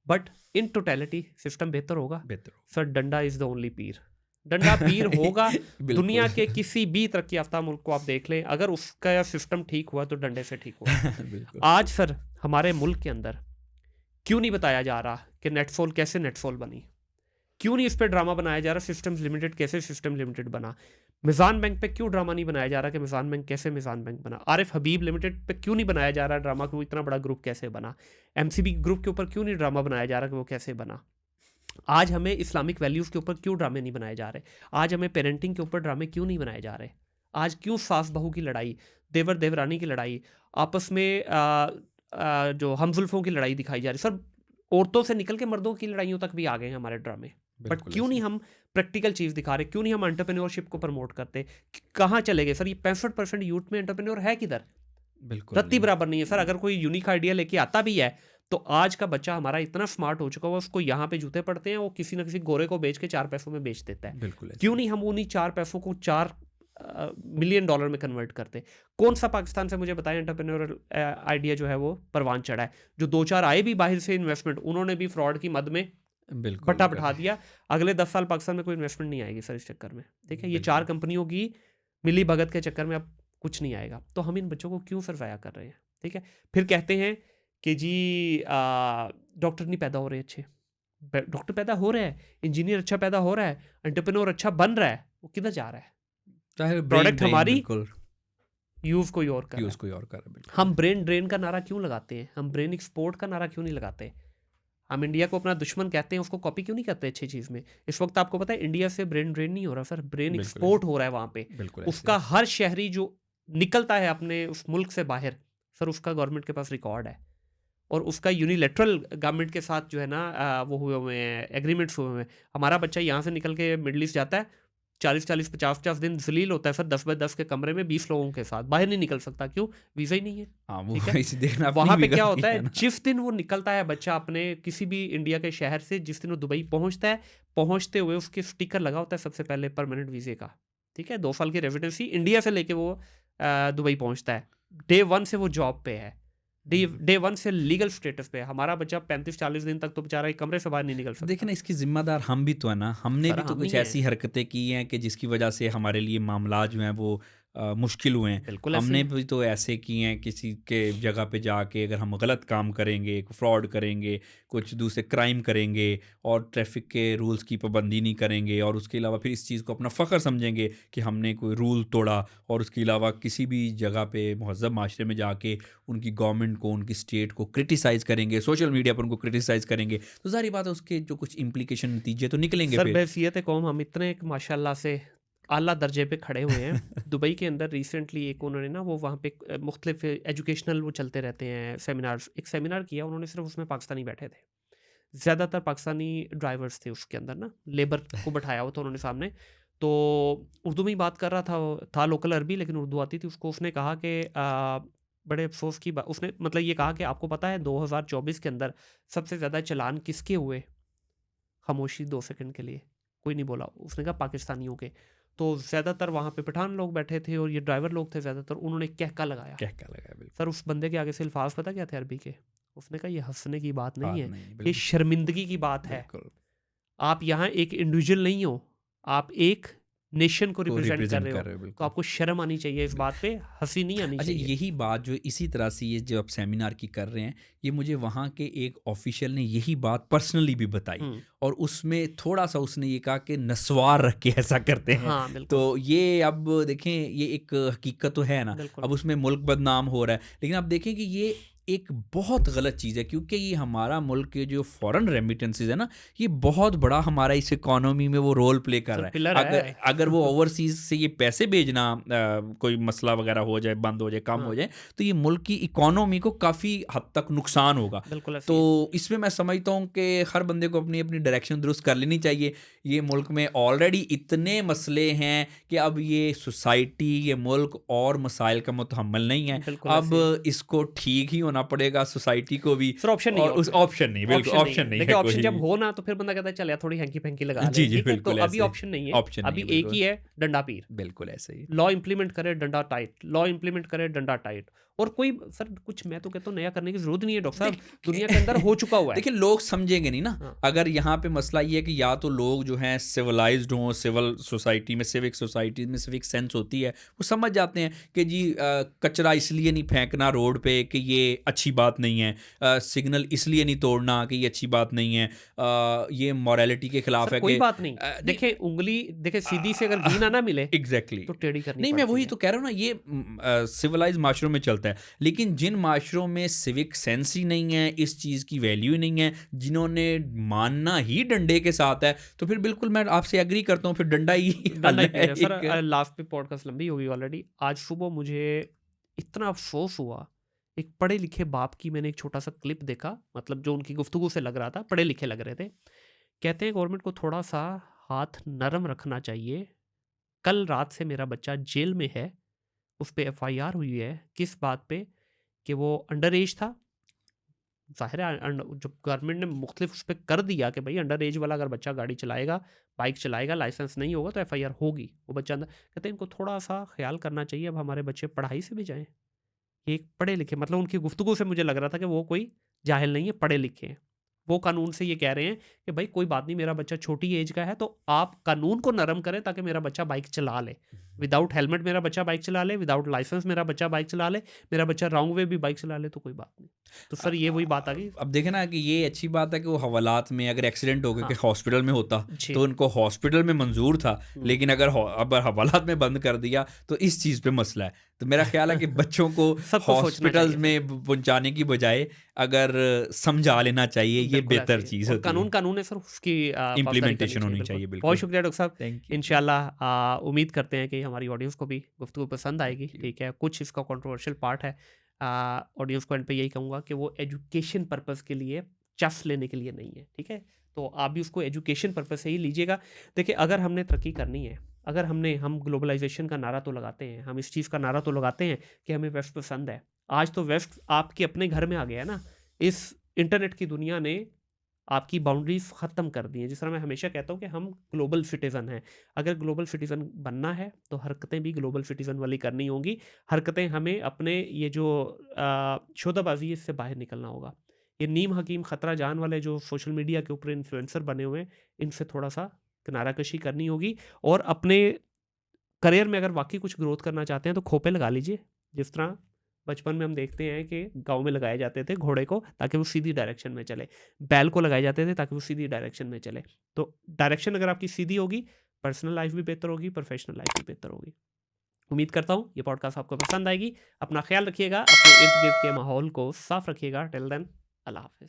बट इन टोटैलिटी सिस्टम बेहतर होगा। बेहतर सर डंडा इज़ द ओनली पीर। डंडा पीर होगा, दुनिया बिल्कुल। के किसी भी तरक्की याफ़्ता मुल्क को आप देख लें, अगर उसका सिस्टम ठीक हुआ तो डंडे से ठीक होगा। बिल्कुल। आज सर हमारे मुल्क के अंदर क्यों नहीं बताया जा रहा कि नेटफ़ोल कैसे नेटफ़ोल बनी? क्यों नहीं इस पे ड्रामा बनाया जा रहा सिस्टम्स लिमिटेड कैसे सिस्टम लिमिटेड बना? मिज़ान बैंक पे क्यों ड्रामा नहीं बनाया जा रहा कि मिज़ान बैंक कैसे मिज़ान बैंक बना? आरिफ हबीब लिमिटेड पे क्यों नहीं बनाया जा रहा ड्रामा कि वो इतना बड़ा ग्रुप कैसे बना? एमसीबी ग्रुप के ऊपर क्यों नहीं ड्रामा बनाया जा रहा कि वो कैसे बना? आज हमें इस्लामिक वैल्यूज़ के ऊपर क्यों ड्रामे नहीं बनाए जा रहे? आज हमें पेरेंटिंग के ऊपर ड्रामे क्यों नहीं बनाए जा रहे? आज क्यों सास-बहू की लड़ाई, देवर-देवरानी की लड़ाई, आपस में जो हमज़ुल्फ़ों की लड़ाई दिखाई जा रही है? सर औरतों से निकल के मर्दों की लड़ाइयों तक भी आ गए हैं हमारे ड्रामे। बट बिल्कुल क्यों ऐसे नहीं ही। हम प्रैक्टिकल चीज़ दिखा रहे? क्यों नहीं हम एंटरप्रेन्योरशिप को प्रमोट करते? कहाँ चले गए सर? ये 65% यूथ में एंटरप्रेन्योर है किधर? बिल्कुल रत्ती नहीं। बराबर नहीं है सर। अगर कोई यूनिक आइडिया लेके आता भी है, तो आज का बच्चा हमारा इतना स्मार्ट हो चुका है, उसको यहाँ पे जूते पड़ते हैं, वो किसी न किसी गोरे को बेच के 4 पैसों में बेच देता है। बिल्कुल ऐसे क्यों ही। नहीं हम उन्हीं 4 पैसों को 4 मिलियन डॉलर में कन्वर्ट करते? कौन-सा पाकिस्तान से मुझे बताएँ एंटरप्रेन्योरल आइडिया जो है वो परवान चढ़ा है? जो 2-4 आए भी बाहर से इन्वेस्टमेंट, उन्होंने भी फ्रॉड की मद में बिल्कुल बट्टा कर बिठा रहे दिया। अगले 10 साल पाकिस्तान में कोई इन्वेस्टमेंट नहीं आएगी सर इस चक्कर में। ठीक है? हैं। ये 4 बिल्कुल। कंपनियों की मिली-भगत के चक्कर में अब कुछ नहीं आएगा। तो हम इन बच्चों को क्यों सर ज़ाया कर रहे हैं? ठीक है? फिर कहते हैं कि जी डॉक्टर नहीं पैदा हो रहे अच्छे। डॉक्टर पैदा हो रहे हैं, इंजीनियर अच्छा पैदा हो रहा है, एंटरप्रेन्योर अच्छा बन रहा है, वो किधर जा रहा है? चाहे ब्रेन प्रोडक्ट ड्रेन, हमारी, बिल्कुल, यूज़ कोई और कर रहा है। यूज़ कोई और कर रहा है, बिल्कुल। हम ब्रेन ड्रेन का नारा क्यों लगाते हैं? हम ब्रेन एक्सपोर्ट का नारा क्यों नहीं लगाते? हम इंडिया को अपना दुश्मन कहते हैं, उसको कॉपी क्यों नहीं करते अच्छी चीज़ में? इस वक़्त आपको पता है इंडिया से ब्रेन ड्रेन नहीं हो रहा सर, ब्रेन बिल्कुल ऐसे एक्सपोर्ट ही। हो रहा है वहाँ पे। बिल्कुल ऐसे उसका ही। हर शहरी जो निकलता है अपने उस मुल्क से बाहर, सर उसका गवर्नमेंट के पास रिकॉर्ड है। और उसका यूनिलैटरल गवर्नमेंट के साथ जो है ना वो हुए हुए हैं, एग्रीमेंट्स हुए हुए हैं। हमारा बच्चा यहाँ से निकल के मिडल ईस्ट जाता है, 40-40, 50-50 दिन ज़लील होता है सर 10 बाय 10 के कमरे में 20 लोगों के साथ, बाहर नहीं निकल सकता, क्यों? वीज़ा ही नहीं है, हाँ, वो ठीक है? इसी देखना अपनी वहाँ भी पे क्या गलती होता है है, ना। जिस दिन वो निकलता है बच्चा अपने किसी भी इंडिया के शहर से, जिस दिन वो दुबई पहुँचता है, पहुँचते हुए उसके स्टिकर लगा होता है सबसे पहले परमानेंट वीज़े का, ठीक है? 2 साल की रेजिडेंसी इंडिया से लेके वो दुबई पहुँचता है। डे 1 से वो जॉब पे है। डे 1 से लीगल स्टेटस पे है। हमारा बच्चा 35-40 दिन तक तो बेचारा एक कमरे से बाहर नहीं निकल देखिए सकता। ना, इसकी ज़िम्मेदार हम भी तो है ना, हमने सर भी तो हम ही कुछ हैं। ऐसी हरकतें की हैं कि जिसकी वजह से हमारे लिए मामला जो हैं वो मुश्किल हुए हैं। बिल्कुल ऐसे ही हमने है। भी तो ऐसे किए हैं, किसी के जगह पे जाके अगर हम गलत काम करेंगे, फ्रॉड करेंगे, कुछ दूसरे क्राइम करेंगे और ट्रैफिक के रूल्स की पाबंदी नहीं करेंगे और उसके अलावा फिर इस चीज़ को अपना फ़ख्र समझेंगे कि हमने कोई रूल तोड़ा, और उसके अलावा किसी भी जगह पे महज़्ज़ब माशरे में जाके उनकी गवर्नमेंट को, उनकी स्टेट को क्रिटिसाइज़ करेंगे, सोशल मीडिया पर उनको क्रिटिसाइज़ करेंगे, तो ज़ाहिर बात है उसके जो कुछ इम्प्लीकेशन नतीजे तो निकलेंगे सर फिर। बहैसियत कौम हम इतने एक माशाल्लाह से आला दर्जे पे खड़े हुए हैं। दुबई के अंदर रिसेंटली एक उन्होंने ना वो वहाँ पे मुख्तलिफ एजुकेशनल वो चलते रहते हैं सेमिनार्स, एक सेमिनार किया उन्होंने, सिर्फ उसमें पाकिस्तानी बैठे थे। ज़्यादातर पाकिस्तानी ड्राइवर्स थे उसके अंदर ना, लेबर को बैठाया हुआ था उन्होंने सामने। तो उर्दू में ही बात कर रहा था वो, था लोकल अरबी लेकिन उर्दू आती थी उसको। उसने कहा कि बड़े अफ़सोस की बात, उसने मतलब ये कहा कि आपको पता है 2024 के अंदर सबसे ज़्यादा चालान किसके हुए? खामोशी 2 सेकंड के लिए, कोई नहीं बोला। उसने कहा पाकिस्तानियों के। तो ज़्यादातर वहाँ पे पठान लोग बैठे थे और ये ड्राइवर लोग थे ज़्यादातर, उन्होंने कहका लगाया। कहका लगा, बिल्कुल। सर उस बंदे के आगे से अल्फ़ाज़ पता क्या थे अरबी के? उसने कहा ये हँसने की बात नहीं बात है, नहीं, ये बिल्कुल, शर्मिंदगी की बात है। बिल्कुल। आप यहाँ एक इंडिविजुअल नहीं हो, आप एक नेशन को को रिप्रेज़ेंट कर रिप्रेज़ेंट रहे कर हो। रहे हो, तो बिल्कुल। आपको शर्म आनी चाहिए इस बिल बात पे, हँसी नहीं आनी अच्छा, चाहिए। यही बात जो इसी तरह से ये जो आप सेमिनार की कर रहे हैं, ये मुझे वहाँ के एक ऑफ़िशियल ने यही बात पर्सनली भी बताई, हुँ। और उसमें थोड़ा-सा उसने ये कहा कि नस्वार रख के ऐसा करते हैं। हाँ, बिल्कुल, तो ये अब देखें, ये एक हकीकत तो है ना, बिल्कुल। अब उसमें मुल्क बदनाम हो रहा है। लेकिन आप देखें कि ये एक बहुत गलत चीज़ है, क्योंकि ये हमारा मुल्क के जो फ़ॉरेन रेमिटेंसेस है ना, ये बहुत बड़ा हमारा इस इकॉनमी में वो रोल प्ले कर सर रहा है। पिलर अगर है। अगर वो ओवरसीज़ से ये पैसे भेजना कोई मसला वगैरह हो जाए, बंद हो जाए, कम हो हाँ, जाए, तो ये मुल्क की इकॉनमी को काफ़ी हद तक नुकसान होगा। बिल्कुल ऐसे तो ही है। इसमें मैं समझता हूँ कि हर बंदे को अपनी-अपनी डायरेक्शन दुरुस्त कर लेनी चाहिए। ये मुल्क में ऑलरेडी इतने मसले हैं कि अब ये सोसाइटी, ये मुल्क और मसाइल का मुतहम्मिल नहीं है। बिल्कुल ऐसे ही है। अब इसको ठीक ही होना पड़ेगा सोसाइटी को भी, सर ऑप्शन नहीं है और और उस कोई। ऑप्शन नहीं, बिल्कुल ऑप्शन नहीं ऑप्शन है। नहीं है देखिए ऑप्शन जब कोई। हो ना तो फिर बंदा कहता है चल यार थोड़ी हैंकी-पैंकी लगा जी, लें, जी, ठीक है? तो बिल्कुल अभी ऐसे ही। ऑप्शन नहीं है। ऑप्शन नहीं अभी है, एक ही बिल्कुल। है डंडा पीर। बिल्कुल ऐसे ही। लॉ इम्प्लीमेंट करे डंडा टाइट, लॉ इम्प्लीमेंट करे डंडा टाइट। और कोई सर कुछ मैं तो कहता हूँ नया करने की ज़रूरत नहीं है डॉक्टर साहब, दुनिया के अंदर हो चुका हुआ है। देखिए, लोग समझेंगे नहीं ना। हाँ, अगर यहाँ पे मसला ये है कि या तो लोग जो हैं सिविलाइज्ड हों, सिविल सोसाइटी में, सिविक सोसाइटी में सिविक सेंस होती है, वो समझ जाते हैं कि जी कचरा इसलिए नहीं फेंकना रोड पे कि ये अच्छी बात नहीं है, सिग्नल इसलिए नहीं तोड़ना कि ये अच्छी बात नहीं है, ये मॉरलिटी के सर खिलाफ है कोई कि बात नहीं। नहीं। देखिए उँगली देखिए सीधी से अगर घी ना मिले, एग्जैक्टली। तो टेढ़ी करनी नहीं, मैं पड़ती वही है। तो कह रहा हूँ ना, ये सिविलाइज माशरों में चलता है। लेकिन जिन माशरों में सिविक सेंस ही नहीं है, इस चीज़ की वैल्यू ही नहीं है, जिन्होंने मानना ही डंडे के साथ है, तो फिर बिल्कुल मैं आपसे एग्री करता हूँ, फिर डंडा ही डंडा हल ही है पीर है। सर एक। लास्ट पे पॉडकास्ट लंबी हो गई ऑलरेडी। आज सुबह मुझे इतना अफ़सोस हुआ, एक पढ़े लिखे बाप की मैंने एक छोटा-सा क्लिप देखा, मतलब जो उनकी गुफ्तगू से लग रहा था, पढ़े लिखे लग रहे थे। कहते हैं गवर्नमेंट को थोड़ा-सा हाथ नरम रखना चाहिए। कल रात से मेरा बच्चा जेल में है, उस पे एफआईआर हुई है, किस बात पे? कि वो अंडर एज था। ज़ाहिर है जब गवर्नमेंट ने मुख्तलिफ उस पे कर दिया कि भाई अंडर एज वाला अगर बच्चा गाड़ी चलाएगा, बाइक चलाएगा, लाइसेंस नहीं होगा तो एफआईआर होगी। वो बच्चा अंदर, कहते हैं इनको थोड़ा-सा ख़्याल करना चाहिए, अब हमारे बच्चे पढ़ाई से भी जाएँ। ये एक पढ़े लिखे, मतलब उनकी गुफ्तगू से मुझे लग रहा था कि वो कोई जाहिल नहीं है, पढ़े लिखे हैं। वो कानून से ये कह रहे हैं कि भाई कोई बात नहीं, मेरा बच्चा छोटी एज का है तो आप कानून को नरम करें ताकि मेरा बच्चा बाइक चला ले। विदाउट हेलमेट मेरा बच्चा बाइक चला ले, विदाउट लाइसेंस मेरा बच्चा बाइक चला ले, मेरा बच्चा रॉन्ग वे भी बाइक चला ले तो कोई बात नहीं। तो सर ये वही बात आ गई। अब देखें ना कि ये अच्छी बात है कि वो हवालात में अगर एक्सीडेंट हो गया कि हाँ, हॉस्पिटल में होता, जी। तो उनको हॉस्पिटल में मंजूर था। हुँ। लेकिन अगर अब हवालात में बंद कर दिया तो इस चीज़ पे मसला है। तो मेरा ख्याल है कि बच्चों को सबको सोचना हॉस्पिटल्स चाहिए सर। में पहुंचाने की बजाय अगर समझा लेना चाहिए, ये बिल्कुल ऐसे बेहतर ही है। चीज़ और होती है। कानून है सर, उसकी पासदारी करनी इम्प्लीमेंटेशन चाहिए होनी बिल्कुल। चाहिए, बहुत बिल्कुल। शुक्रिया डॉक्टर साहब। Thank you. इंशाल्लाह उम्मीद करते हैं कि हमारी ऑडियंस को भी गुफ्तगू पसंद आएगी, थैंक यू। ठीक है। कुछ इसका कंट्रोवर्शियल पार्ट है। ऑडियंस को एंड पे यही कहूँगा कि वो एजुकेशन पर्पज़ के लिए, चफ़ लेने के लिए नहीं है, ठीक है। तो आप भी उसको एजुकेशन पर्पज़ से ही लीजिएगा। देखिए अगर हमने तरक्की करनी है, अगर हम ग्लोबलाइजेशन का नारा तो लगाते हैं, हम इस चीज़ का नारा तो लगाते हैं कि हमें वेस्ट पसंद है। आज तो वेस्ट आपके अपने घर में आ गया है ना। इस इंटरनेट की दुनिया ने आपकी बाउंड्रीज़ ख़त्म कर दी हैं। जिस तरह मैं हमेशा कहता हूँ कि हम ग्लोबल सिटीज़न हैं। अगर ग्लोबल सिटीज़न बनना है तो हरकतें भी ग्लोबल सिटीज़न वाली करनी होंगी। हरकतें हमें अपने ये जो शोधाबाज़ी है इससे बाहर निकलना होगा। ये नीम हकीम खतरा जान वाले जो सोशल मीडिया के ऊपर इन्फ्लुएंसर बने हुए हैं, इनसे थोड़ा-सा किनारा कशी करनी होगी और अपने करियर में अगर वाक़ई कुछ ग्रोथ करना चाहते हैं तो खोपे लगा लीजिए। जिस तरह बचपन में हम देखते हैं कि गाँव में लगाए जाते थे घोड़े को ताकि वो सीधी डायरेक्शन में चले। बैल को लगाए जाते थे ताकि वो सीधी डायरेक्शन में चले। तो डायरेक्शन अगर आपकी सीधी होगी, पर्सनल लाइफ़ भी बेहतर होगी, प्रोफ़ेशनल लाइफ़ भी बेहतर होगी। उम्मीद करता हूँ ये पॉडकास्ट आपको पसंद आएगी। अपना ख़्याल रखिएगा, अपने इर्द-गिर्द के माहौल को साफ़ रखिएगा। टिल देन अल्लाह हाफ़िज़।